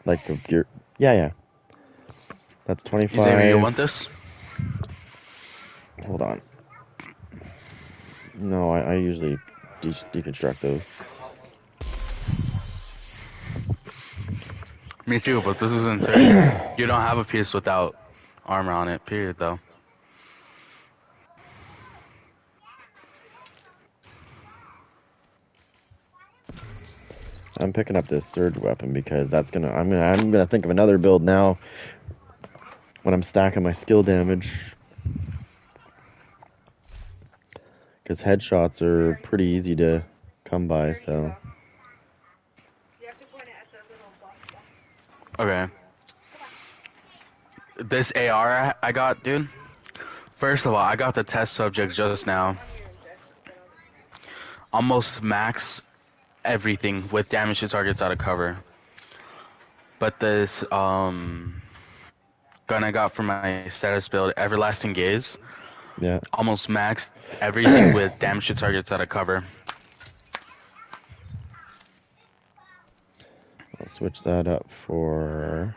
Like, you're, yeah. That's 25. Xavier, you want this? Hold on. No, I usually deconstruct those. Me too, but this isn't fair. You don't have a piece without armor on it, period, though. I'm picking up this surge weapon because that's gonna. I'm gonna think of another build now. When I'm stacking my skill damage, because headshots are pretty easy to come by. So. Okay. This AR I got, dude. First of all, I got the test subject just now. Almost max everything with damage to targets out of cover. But this gun I got for my status build, Everlasting Gaze, Yeah. almost maxed everything with damage to targets out of cover. I'll switch that up for.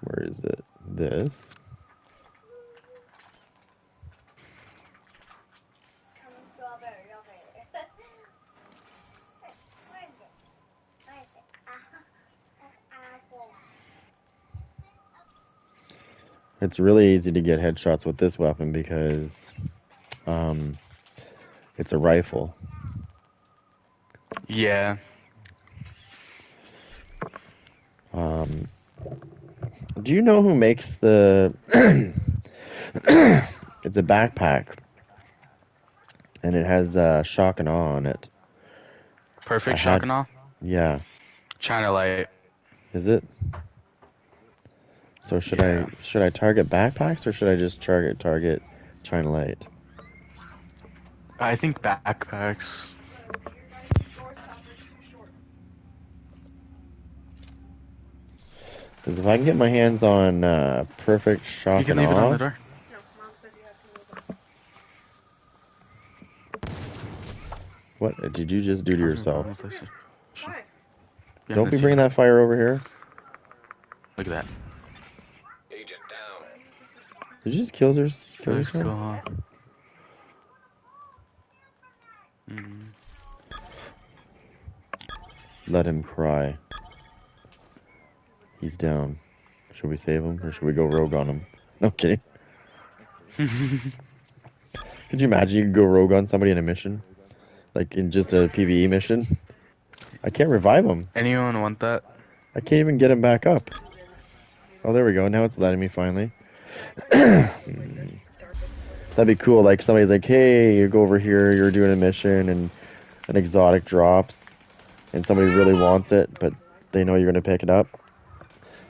Where is it? This. It's really easy to get headshots with this weapon because it's a rifle. Yeah. Do you know who makes the? It's a backpack, and it has shock and awe on it. Perfect shock and awe? Yeah. China Light. Is it? So should Yeah. I target backpacks or should I just target China Light? I think backpacks. Because if I can get my hands on perfect You shock can and leave it on awe, the door. what did you just do to yourself? Yeah, Don't be that's bringing it. that fire over here. Look at that. Agent down. Did you just kill Let's yourself? go on. Let him cry. He's down. Should we save him or should we go rogue on him? No, kidding. Could you imagine you could go rogue on somebody in a mission? Like in just a PvE mission? I can't revive him. Anyone want that? I can't even get him back up. Oh, there we go. Now it's letting me finally. That'd be cool. Like somebody's like, hey, you go over here, you're doing a mission and an exotic drops and somebody really wants it, but they know you're going to pick it up.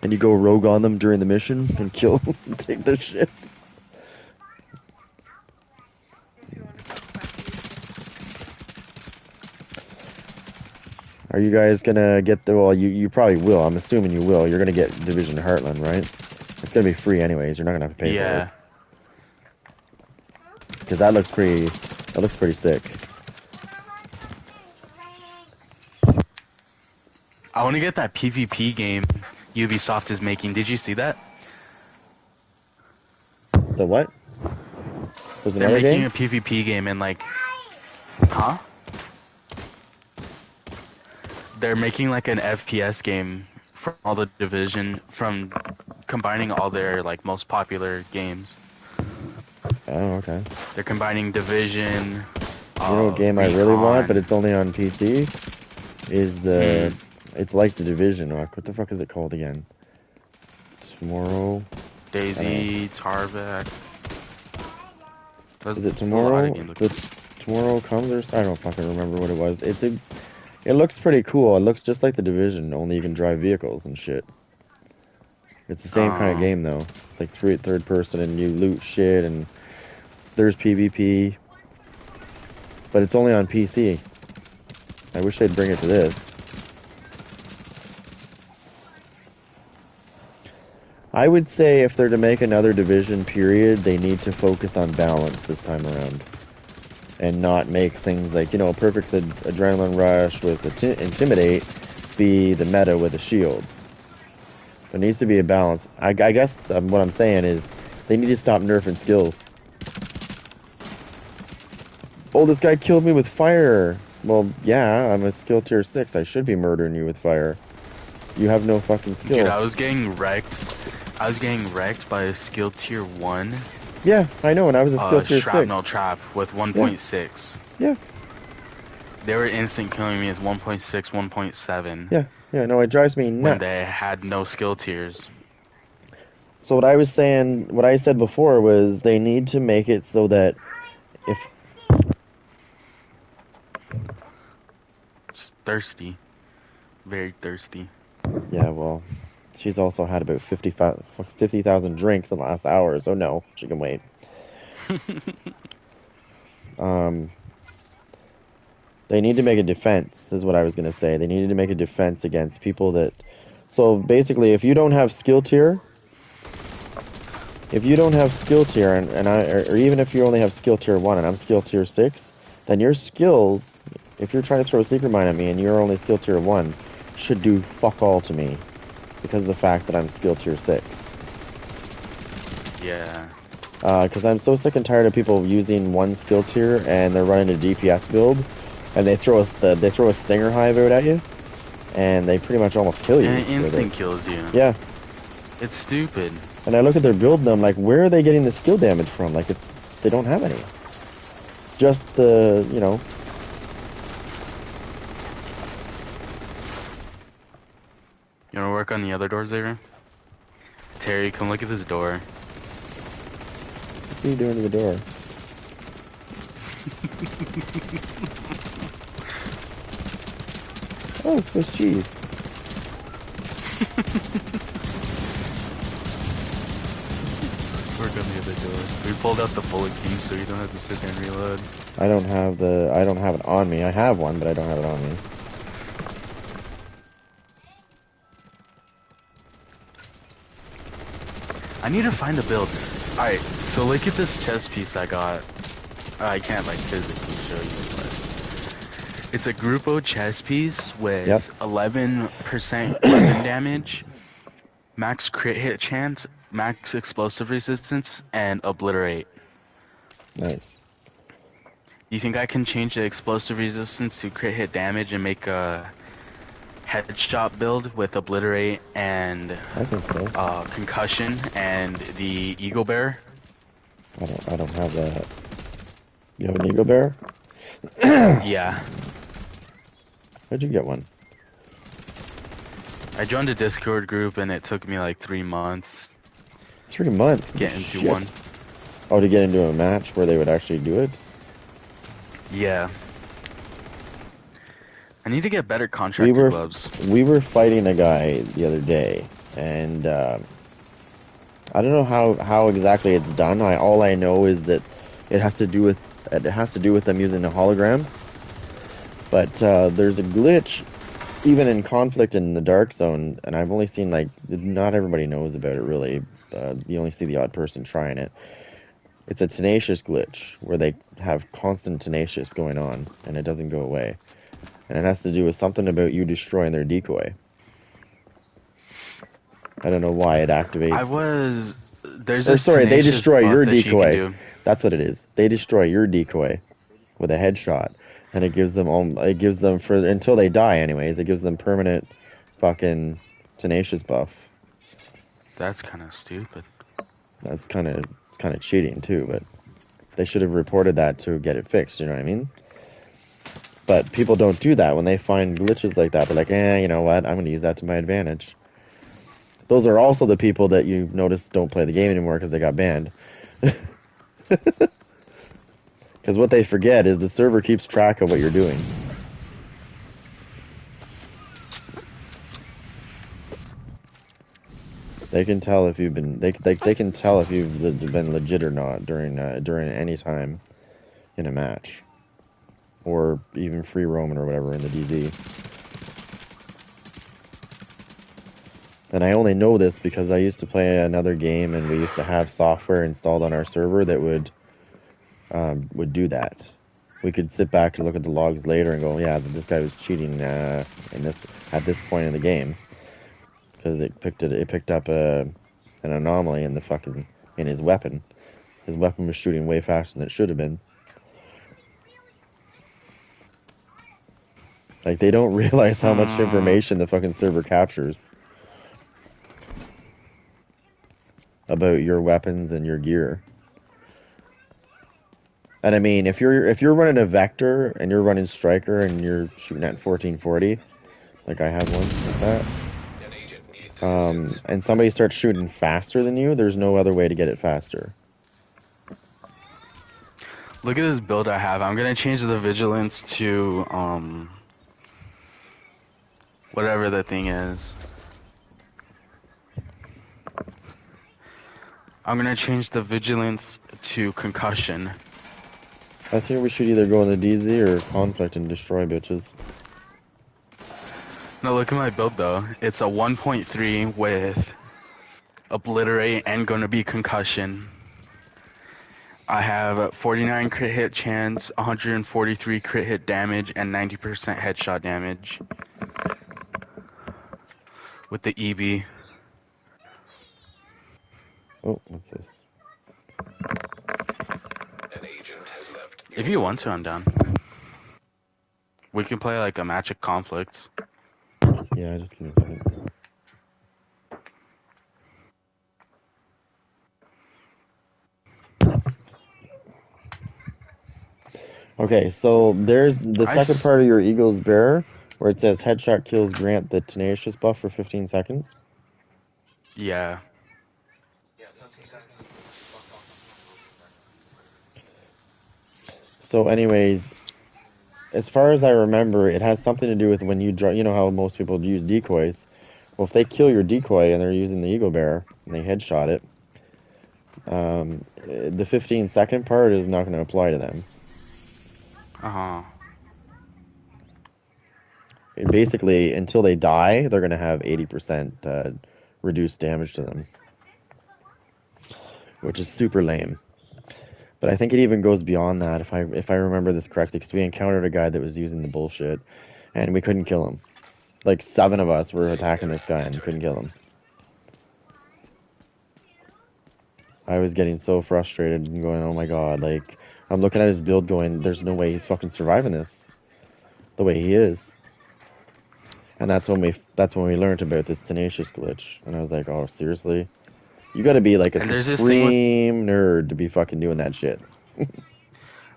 And you go rogue on them during the mission and kill them and take their shit. Are you guys gonna get the, well, you probably will, I'm assuming you will. You're gonna get Division Heartland, right? It's gonna be free anyways, you're not gonna have to pay for it. Because that looks pretty sick. I want to get that PvP game Ubisoft is making. Did you see that? The what? There's They're another making game? a PvP game and like, huh? They're making like an FPS game from all the Division, from combining all their like most popular games. Oh, okay. They're combining Division. You know what game I really want, but it's only on PC? Is the... It's like the Division. What the fuck is it called again? Tomorrow? Daisy, Tarvek. Is it Tomorrow? Tomorrow Comes or I don't fucking remember what it was. It looks pretty cool. It looks just like the Division, only you can drive vehicles and shit. It's the same kind of game though. Like third person and you loot shit and there's PvP. But it's only on PC. I wish they'd bring it to this. I would say if they're to make another Division period, they need to focus on balance this time around. And not make things like, you know, perfect adrenaline rush with Intimidate be the meta with a shield. There needs to be a balance. I guess what I'm saying is they need to stop nerfing skills. Oh, this guy killed me with fire. Well, yeah, I'm a skill tier 6. I should be murdering you with fire. You have no fucking skill. Dude, I was getting wrecked. I was getting wrecked by a skill tier 1. Yeah, I know, and I was a skill tier 6. Shrapnel trap with 1.6. Yeah. They were instant killing me with 1.6, 1.7. Yeah, no, it drives me nuts. When they had no skill tiers. So what I was saying, what I said before was they need to make it so that if... Just thirsty. Very thirsty. Yeah, well, she's also had about 50,000 drinks in the last hour, so no, she can wait. They need to make a defense, is what I was going to say. They needed to make a defense against people that... So basically, if you don't have skill tier... If you don't have skill tier, or even if you only have skill tier 1 and I'm skill tier 6, then your skills, if you're trying to throw a secret mine at me and you're only skill tier 1, should do fuck all to me. Because of the fact that I'm skill tier 6. Yeah. Because I'm so sick and tired of people using one skill tier and they're running a DPS build, and they throw a stinger hive out at you, and they pretty much almost kill you. And it instant kills you. Yeah. It's stupid. And I look at their build and I'm like, where are they getting the skill damage from? Like, they don't have any. Just the, you know. You wanna work on the other doors there? Terry, come look at this door. What are you doing to the door? Oh, Swiss cheese. Work on the other door. We pulled out the bullet key so you don't have to sit there and reload. I don't have it on me. I have one, but I don't have it on me. I need to find a build. Alright, so look at this chest piece I got. I can't like physically show you, but it's a Grupo chest piece with 11% weapon damage, max crit hit chance, max explosive resistance, and obliterate. Nice. Do you think I can change the explosive resistance to crit hit damage and make a headshot build with obliterate and I think so. Concussion and the Eagle Bear? I don't have that. You have an Eagle Bear? Yeah. How'd you get one? I joined a Discord group and it took me like 3 months 3 months. to get into Shit. one. Oh, to get into a match where they would actually do it? Yeah. I need to get better contractor gloves. We were fighting a guy the other day, and I don't know how exactly it's done. All I know is that it has to do with them using the hologram. But there's a glitch even in Conflict in the Dark Zone, and I've only seen, like, not everybody knows about it really. You only see the odd person trying it. It's a tenacious glitch where they have constant tenacious going on, and it doesn't go away. And it has to do with something about you destroying their decoy. I don't know why it activates. They destroy your decoy. That's what it is. They destroy your decoy with a headshot, and it gives them until they die. Anyways, it gives them permanent fucking tenacious buff. That's kind of stupid. It's kind of cheating too, but they should have reported that to get it fixed. You know what I mean? But people don't do that when they find glitches like that. They're like, you know what? I'm going to use that to my advantage. Those are also the people that you notice don't play the game anymore because they got banned. Because what they forget is the server keeps track of what you're doing. They can tell if you've been they can tell if you've been legit or not during any time in a match, or even free roaming or whatever in the DZ. And I only know this because I used to play another game, and we used to have software installed on our server that would do that. We could sit back and look at the logs later and go, yeah, this guy was cheating at this point in the game, because it picked up an anomaly in his weapon. His weapon was shooting way faster than it should have been. Like, they don't realize how much information the fucking server captures about your weapons and your gear. And I mean, if you're running a Vector and you're running Striker and you're shooting at 1440, like I have one like that, and somebody starts shooting faster than you, there's no other way to get it faster. Look at this build I have. I'm gonna change the vigilance to whatever the thing is. I'm gonna change the vigilance to concussion. I think we should either go in the DZ or Conflict and destroy bitches. No, look at my build though. It's a 1.3 with obliterate and gonna be concussion. I have 49 crit hit chance, 143 crit hit damage, and 90% headshot damage with the EB. Oh, what's this? An agent has left. If you want to, I'm down. We can play like a match of conflicts. Yeah, just give me a second. Okay, so there's the second part of your Eagle's Bear, where it says headshot kills grant the tenacious buff for 15 seconds. Yeah. So anyways, as far as I remember, it has something to do with when you draw, you know how most people use decoys. Well, if they kill your decoy and they're using the Eagle Bear and they headshot it, the 15-second part is not going to apply to them. Basically, until they die, they're going to have 80% reduced damage to them, which is super lame. But I think it even goes beyond that, if I remember this correctly, because we encountered a guy that was using the bullshit, and we couldn't kill him. Like 7 of us were attacking this guy, and we couldn't kill him. I was getting so frustrated and going, oh my god, like, I'm looking at his build going, there's no way he's fucking surviving this, the way he is. And that's when we learned about this tenacious glitch, and I was like, oh, seriously? You gotta be like a supreme nerd to be fucking doing that shit.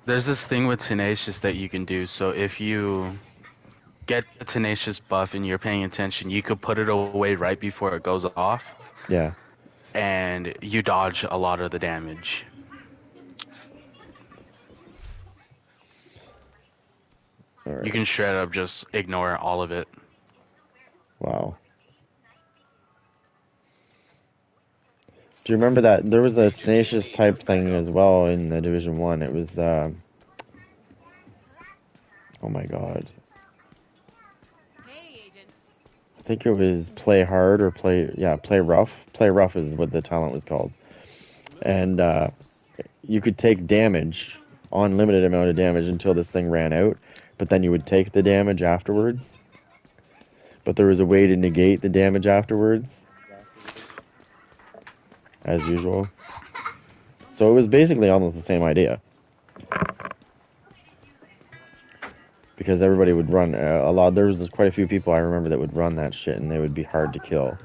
There's this thing with Tenacious that you can do. So if you get the Tenacious buff and you're paying attention, you could put it away right before it goes off, Yeah. and you dodge a lot of the damage. All You right. can straight up just ignore all of it. Wow. Do you remember that there was a tenacious type thing as well in the Division 1? It was oh my god. Hey, Agent. I think it was play hard or play rough. Play rough is what the talent was called. And you could take damage, unlimited amount of damage until this thing ran out, but then you would take the damage afterwards. But there was a way to negate the damage afterwards, as usual. So it was basically almost the same idea. Because everybody would run a lot. There was quite a few people I remember that would run that shit, and they would be hard to kill.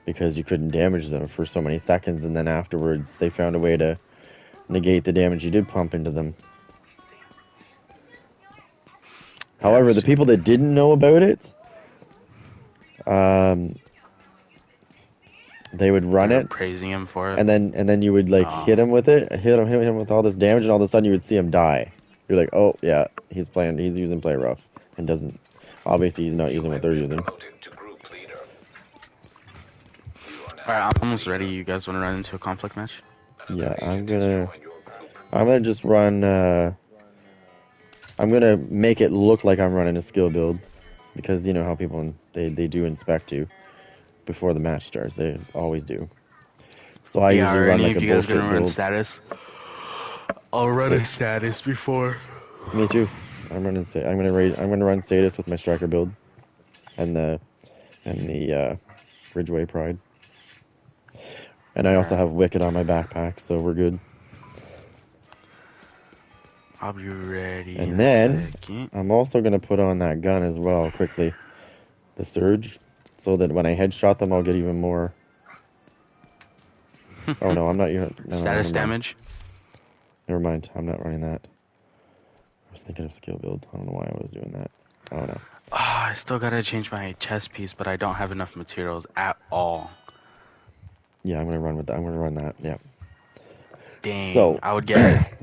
Because you couldn't damage them for so many seconds, and then afterwards they found a way to negate the damage you did pump into them. However, the people that didn't know about it, they would run it, praising him for it, and then you would like hit him with it, hit him with all this damage, and all of a sudden you would see him die. You're like, oh yeah, he's using play rough, and doesn't. Obviously, he's not using what they're using. Alright, I'm almost ready. You guys want to run into a conflict match? Yeah, I'm gonna just run. I'm gonna make it look like I'm running a skill build, because you know how people they do inspect you before the match starts. They always do. So I usually run like a bullshit build. You guys gonna run status? I'll run a status before. Me too. I'm gonna run status with my striker build, and the Ridgeway Pride. And I also have Wicked on my backpack, so we're good. I'll be ready. And then I'm also gonna put on that gun as well quickly, the Surge, so that when I headshot them, I'll get even more. Oh no, I'm not. Status damage. Never mind. I'm not running that. I was thinking of skill build. I don't know why I was doing that. I don't know. I still gotta change my chest piece, but I don't have enough materials at all. Yeah, I'm gonna run with that. I'm gonna run that. Yeah. Dang. So I would get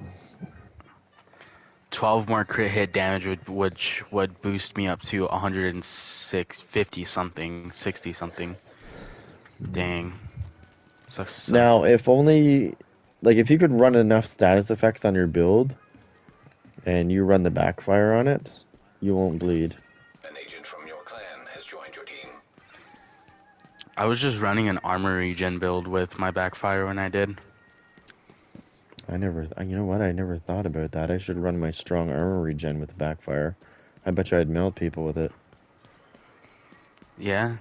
12 more crit hit damage, which would boost me up to 106, 50 something, 60 something. Dang. Sucks. Now, if only, like, if you could run enough status effects on your build, and you run the backfire on it, you won't bleed. An agent from your clan has joined your team. I was just running an armor regen build with my backfire when I did. You know what? I never thought about that. I should run my strong armor regen with the backfire. I bet you I'd melt people with it. Yeah.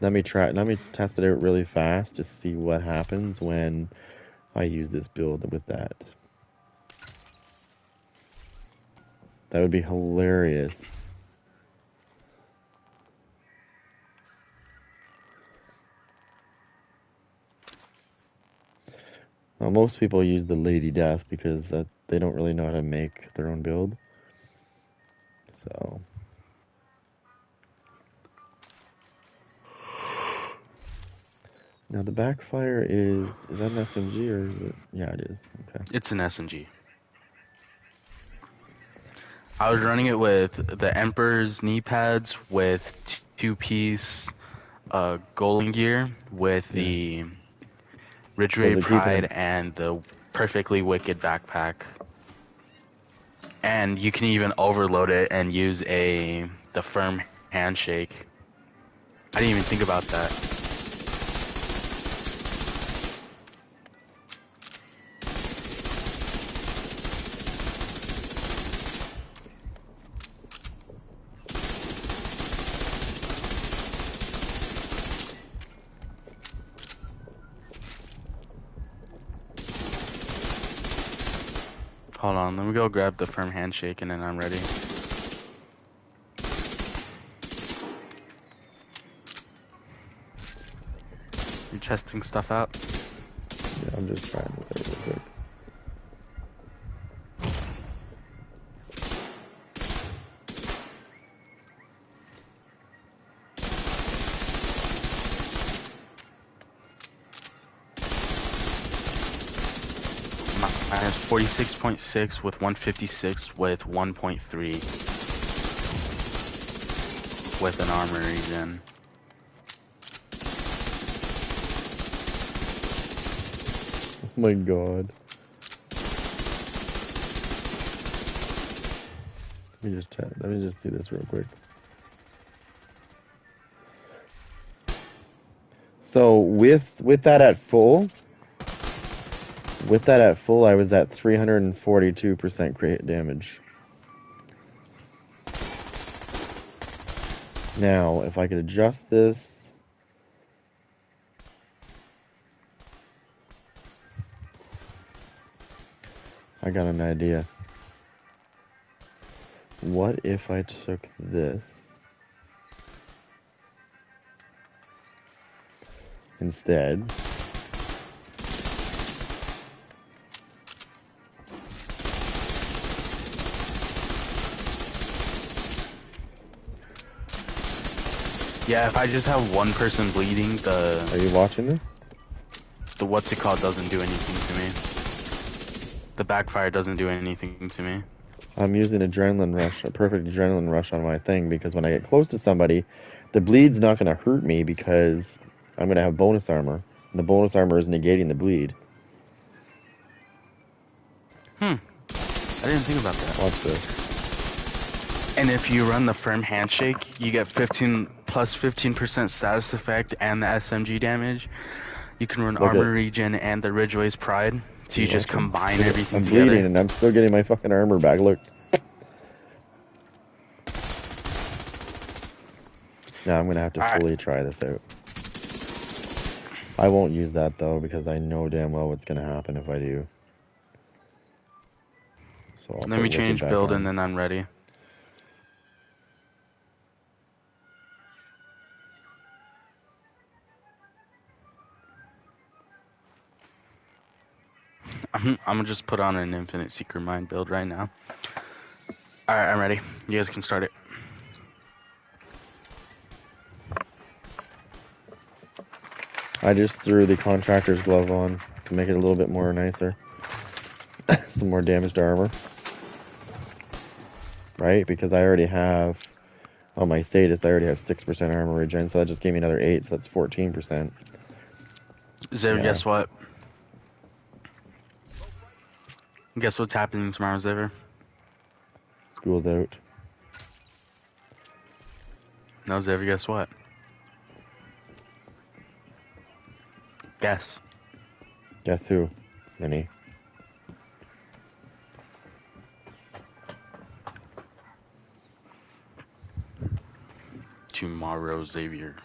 Let me test it out really fast to see what happens when I use this build with that. That would be hilarious. Well, most people use the Lady Death because they don't really know how to make their own build. So. Now the backfire is that an SMG or is it? Yeah, it is. Okay. It's an SMG. I was running it with the Emperor's knee pads with two-piece golden gear with the Ridgeway Pride and the perfectly wicked backpack. And you can even overload it and use the firm handshake. I didn't even think about that. Hold on, let me go grab the firm handshake and then I'm ready. You testing stuff out? Yeah, I'm just trying this out real quick. 46.6 with 156 with 1.3 with an armor regen. Oh my god. Let me just see this real quick. So with that at full, I was at 342% crit damage. Now, if I could adjust this, I got an idea. What if I took this instead? Yeah, if I just have one person bleeding, Are you watching this? the what's it called doesn't do anything to me. The backfire doesn't do anything to me. I'm using adrenaline rush, a perfect adrenaline rush on my thing, because when I get close to somebody, the bleed's not going to hurt me because I'm going to have bonus armor. And the bonus armor is negating the bleed. I didn't think about that. Watch this. And if you run the firm handshake, you get 15% status effect and the SMG damage. You can run armor regen and the Ridgeway's Pride. So you just combine everything I'm together. bleeding and I'm still getting my fucking armor back. Look. Now I'm gonna have to fully try this out. I won't use that though because I know damn well what's gonna happen if I do. So Let me change build and then I'm ready. I'm gonna just put on an Infinite Seeker Mind build right now. Alright, I'm ready. You guys can start it. I just threw the contractor's glove on to make it a little bit more nicer. Some more damage to armor. Right? Because I already have, on my status, I already have 6% armor regen, so that just gave me another 8, so that's 14%. Xavier, guess what? Guess what's happening tomorrow, Xavier? School's out. No, Xavier, guess what? Guess. Guess who? Minnie. Tomorrow, Xavier.